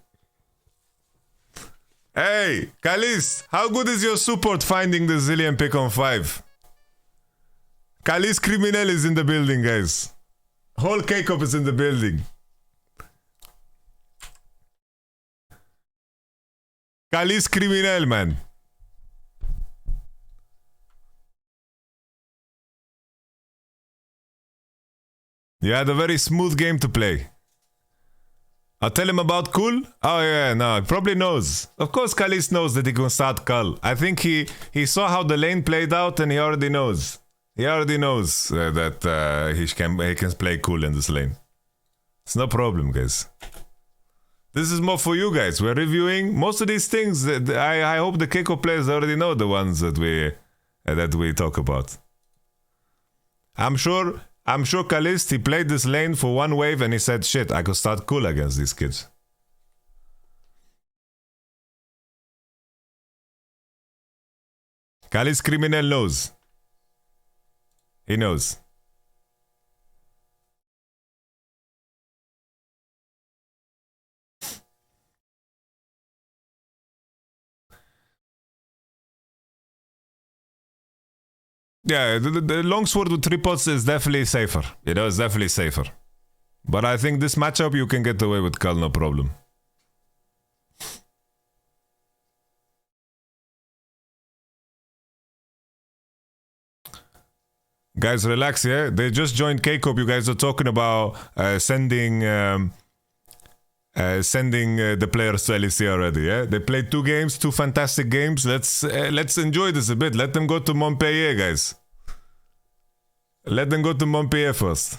Hey, Kalist! How good is your support finding the Zillion pick on 5? Kalist Criminal is in the building, guys. Whole K-Cop is in the building. Kalist Criminal, man. You had a very smooth game to play. I'll tell him about Kul. Oh yeah, no, he probably knows. Of course Kalist knows that he can start Kul. I think he saw how the lane played out and he already knows. He already knows that he can play Kul in this lane. It's no problem, guys. This is more for you guys. We're reviewing most of these things. I hope the Keiko players already know the ones that we talk about. I'm sure Kalist, he played this lane for one wave and he said, shit, I could start cool against these kids. Kalist Criminal knows. He knows. Yeah, the longsword with 3 pots is definitely safer. You know, it's definitely safer. But I think this matchup you can get away with Kal, no problem. Guys, relax, yeah? They just joined K-Corp. You guys are talking about sending the players to LEC already, yeah? They played 2 games, 2 fantastic games. Let's enjoy this a bit. Let them go to Montpellier, guys. Let them go to Montpellier first.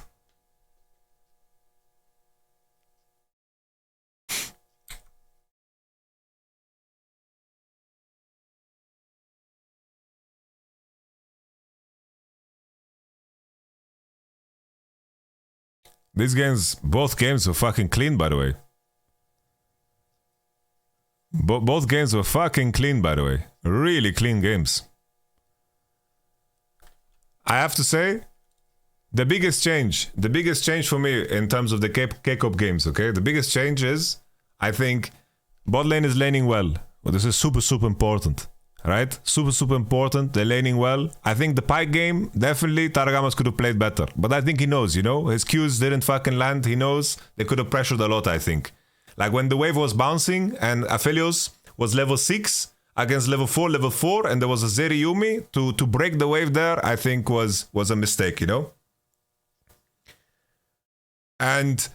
These games, both games were fucking clean, by the way. Both games were fucking clean, by the way. Really clean games. I have to say, the biggest change for me in terms of the K-Corp games, okay? The biggest change is, I think, bot lane is laning well. Well, this is super, super important, right? Super, super important. They're laning well. I think the Pike game, definitely, Taragamas could have played better. But I think he knows, you know? His Qs didn't fucking land. He knows they could have pressured a lot, I think. Like when the wave was bouncing and Aphelios was level 6 against level 4, and there was a Zeri Yumi to break the wave there, I think was a mistake, you know? And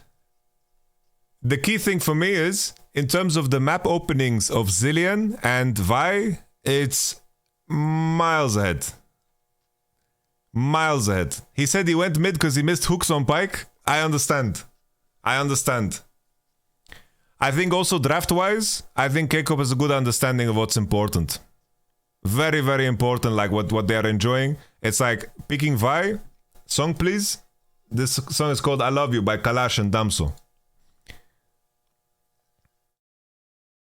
the key thing for me is, in terms of the map openings of Zilean and Vi, it's miles ahead. Miles ahead. He said he went mid because he missed hooks on Pike. I understand. I think also draft-wise, I think K-Corp has a good understanding of what's important. Very, very important, like what they are enjoying. It's like picking Vi. Song, please. This song is called I Love You by Kalash and Damso.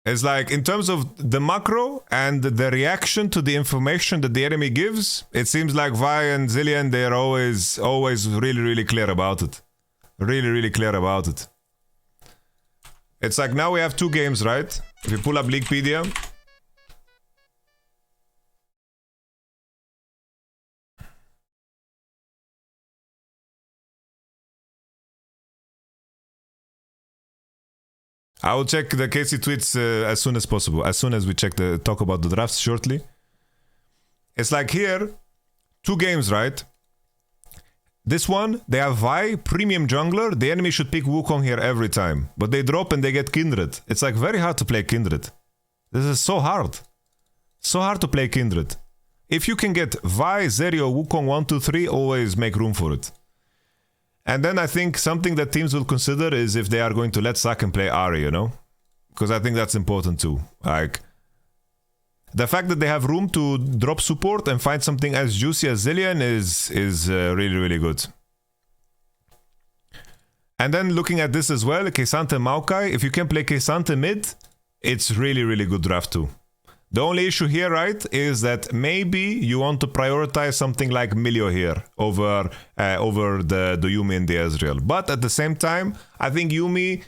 It's like, in terms of the macro and the reaction to the information that the enemy gives, it seems like Vi and Zilean, they're always really, really clear about it. Really, really clear about it. It's like now we have 2 games, right? If you pull up Leaguepedia. I will check the KC tweets as soon as possible. As soon as we talk about the drafts shortly. It's like here, 2 games, right? This one, they have Vi, premium jungler. The enemy should pick Wukong here every time. But they drop and they get Kindred. It's like very hard to play Kindred. This is so hard. So hard to play Kindred. If you can get Vi, Zeri or Wukong 1, 2, 3, always make room for it. And then I think something that teams will consider is if they are going to let Saken play Ahri, you know? Because I think that's important too. Like, the fact that they have room to drop support and find something as juicy as Zilean is really, really good. And then looking at this as well, K'Sante Maokai, if you can play K'Sante mid, it's really, really good draft too. The only issue here, right, is that maybe you want to prioritize something like Milio here over the Yuumi and the Ezreal. But at the same time, I think Yuumi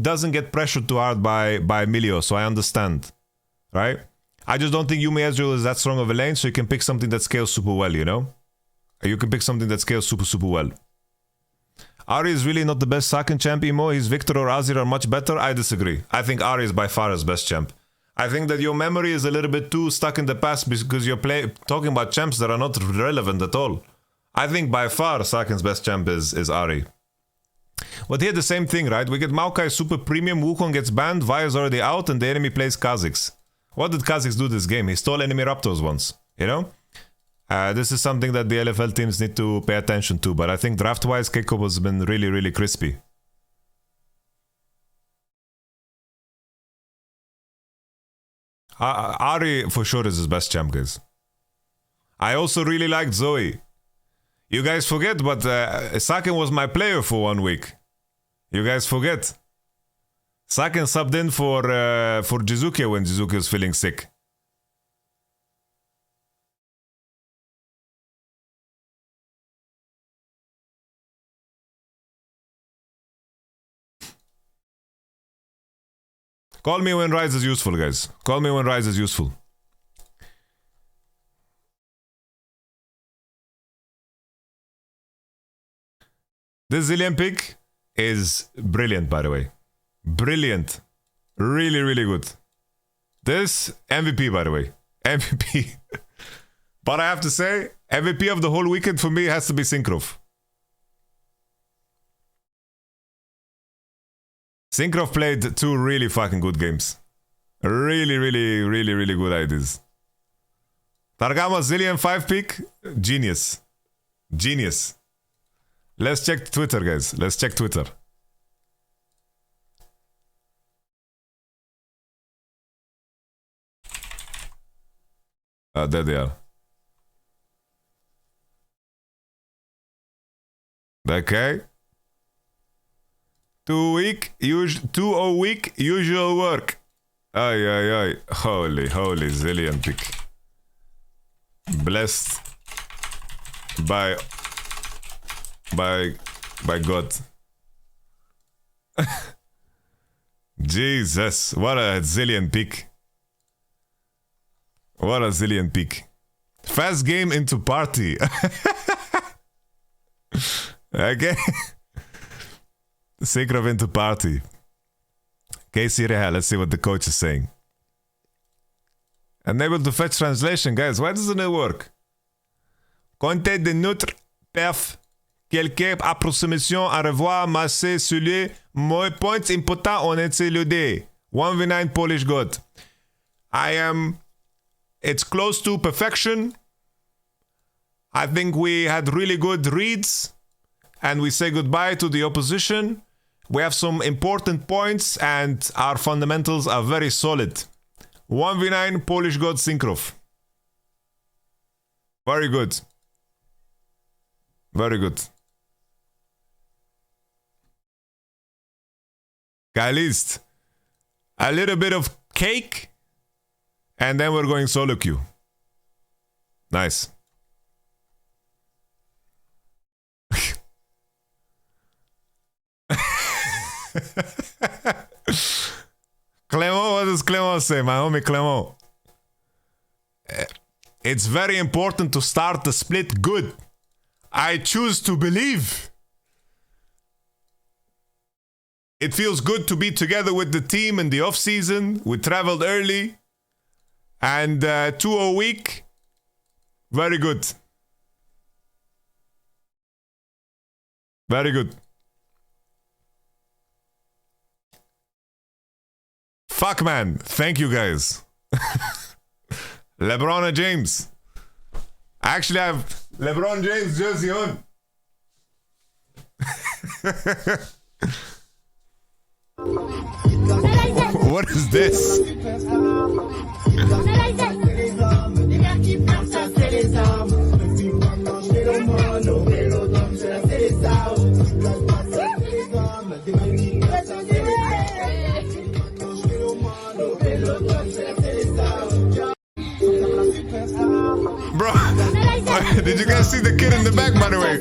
doesn't get pressured too hard by Milio, so I understand, right? I just don't think Yuumi Ezreal is that strong of a lane, so you can pick something that scales super well, you know? You can pick something that scales super, super well. Ahri is really not the best second champ, Emo. His Victor or Azir are much better. I disagree. I think Ahri is by far his best champ. I think that your memory is a little bit too stuck in the past because you're talking about champs that are not relevant at all. I think by far Saken's best champ is Ahri. But here the same thing, right? We get Maokai super premium, Wukong gets banned, Vi is already out, and the enemy plays Kha'Zix. What did Kha'Zix do this game? He stole enemy Raptors once, you know? This is something that the LFL teams need to pay attention to, but I think draft-wise, K-Corp has been really, really crispy. Ahri for sure is his best champ, guys. I also really liked Zoe. You guys forget, but Saken was my player for 1 week. You guys forget. Saken subbed in for Jizuke when Jizuke was feeling sick. Call me when Rise is useful, guys. Call me when Rise is useful. This Zillion pick is brilliant, by the way. Brilliant. Really, really good. This, MVP, by the way. MVP. But I have to say, MVP of the whole weekend for me has to be Synkrov. Synkrov played 2 really fucking good games. Really, really, really, really good ideas. Targama's Zillion 5 pick, genius. Genius. Let's check Twitter, guys. Let's check Twitter. There they are. Okay. 2 week, 2 week, usual work. Ay, ay, ay. Holy, holy Zillion pick. Blessed by God. Jesus, what a Zillion pick. What a Zillion pick. Fast game into party. Okay. Synkrov into party. Casey Reha, let's see what the coach is saying. Unable to fetch translation, guys. Why doesn't it work? Comptez de notre perf. Quelques approximations à revoir, mais c'est celui moi points important on été l'idée. 1v9 Polish God. It's close to perfection. I think we had really good reads and we say goodbye to the opposition. We have some important points and our fundamentals are very solid. 1v9 Polish God Synkrov. Very good. Very good. Guys, a little bit of cake and then we're going solo queue. Nice. Clément, what does Clément say? My homie Clément. It's very important to start the split good. I choose to believe. It feels good to be together with the team in the off season. We traveled early. And 2 a week. Very good. Very good. Fuck, man. Thank you, guys. LeBron and James. Actually, I have LeBron James jersey on. What is this? Bro, did you guys see the kid in the back, by the way?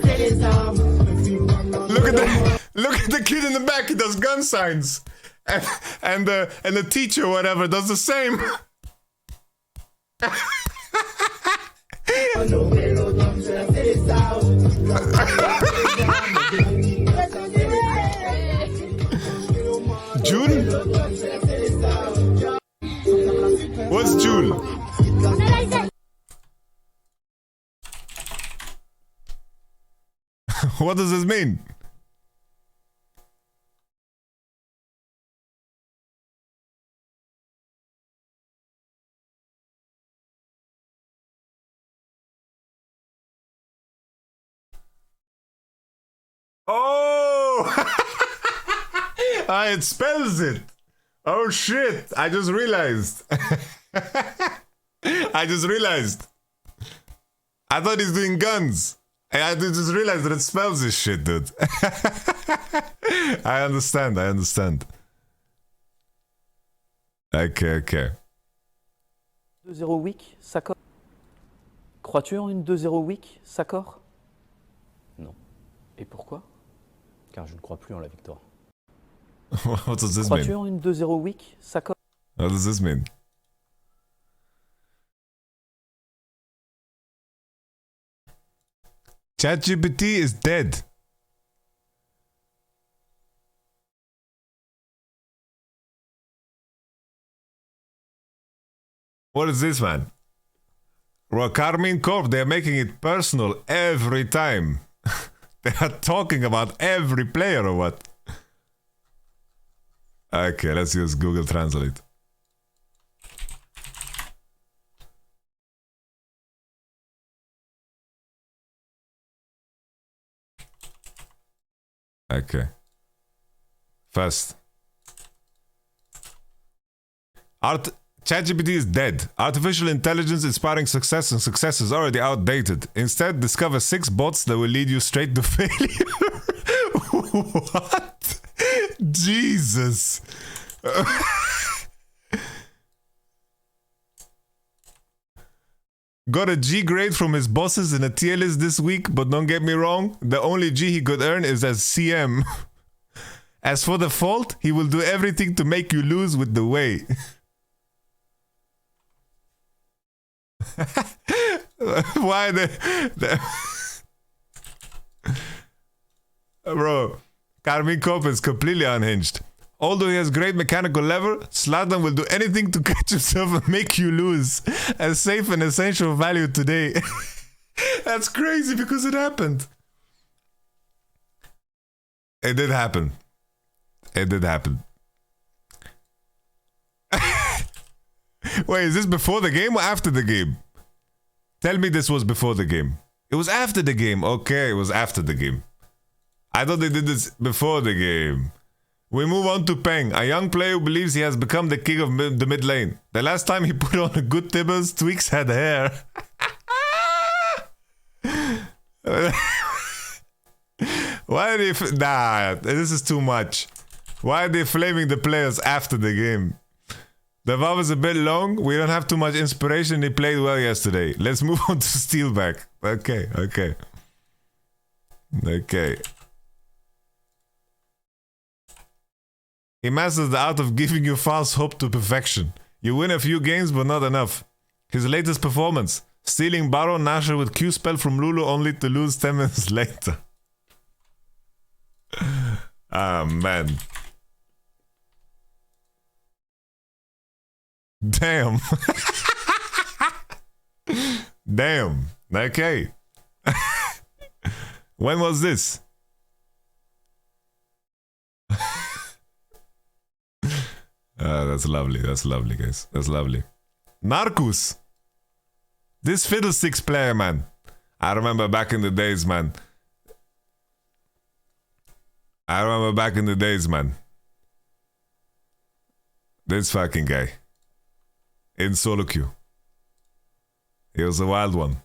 Look at the kid in the back. He does gun signs, and the teacher, whatever, does the same. June? What's June? What does this mean? Oh! It spells it. Oh shit, I just realized. I just realized. I thought he's doing guns. I just realized that it spells this shit, dude. I understand. Okay. 2-0 week, Sakor. Crois-tu en une 2-0 week, Sakor? Non. Et pourquoi? Car je ne crois plus en la victoire. What does this Crois-tu mean? en une 2-0 week, Sakor? What does this mean? ChatGPT is dead. What is this, man? Well, Karmine Corp, they're making it personal every time. They are talking about every player or what? Okay, let's use Google Translate. Okay. First. ChatGPT is dead. Artificial intelligence inspiring success and success is already outdated. Instead, discover 6 bots that will lead you straight to failure. What? Jesus. Got a G grade from his bosses in a tier list this week, but don't get me wrong, the only G he could earn is as CM. As for the fault, he will do everything to make you lose with the way. Why the Bro, Karmine Corp is completely unhinged. Although he has great mechanical lever, Zlatan will do anything to catch himself and make you lose. A safe and essential value today. That's crazy because it happened. It did happen. Wait, is this before the game or after the game? Tell me this was before the game. It was after the game. Okay, it was after the game. I thought they did this before the game. We move on to Peng, a young player who believes he has become the king of the mid lane. The last time he put on a good Tibbers, Tweaks had hair. Why are they... Nah, this is too much. Why are they flaming the players after the game? The VAR is a bit long. We don't have too much inspiration. He played well yesterday. Let's move on to Steelback. Okay. He masters the art of giving you false hope to perfection. You win a few games, but not enough. His latest performance, stealing Baron Nashor with Q spell from Lulu only to lose 10 minutes later. Ah, man. Damn. Damn. Okay. When was this? That's lovely, guys. That's lovely. Narcus. This Fiddlesticks player, man. I remember back in the days, man. This fucking guy. In solo queue. He was a wild one.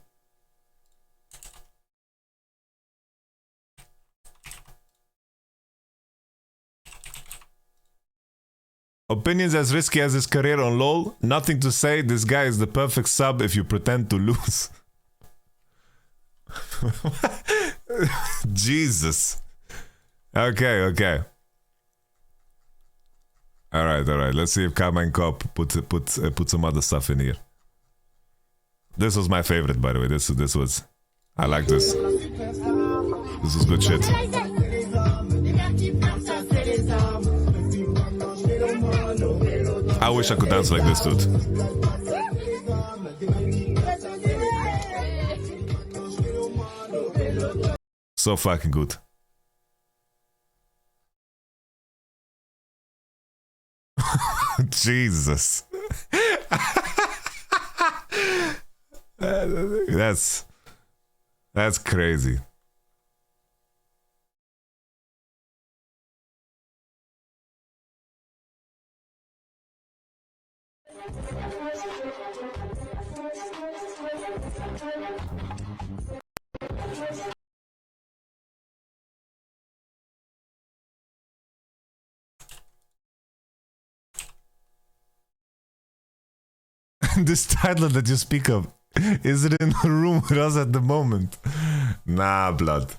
Opinions as risky as his career on LoL. Nothing to say. This guy is the perfect sub if you pretend to lose. Jesus. Okay. Alright. Let's see if Karmine Corp put some other stuff in here. This was my favorite, by the way. This was... I like this. This is good shit. I wish I could dance like this, dude. So fucking good. Jesus. That's crazy. this title that you speak of, is it in the room with us at the moment? Nah, blood.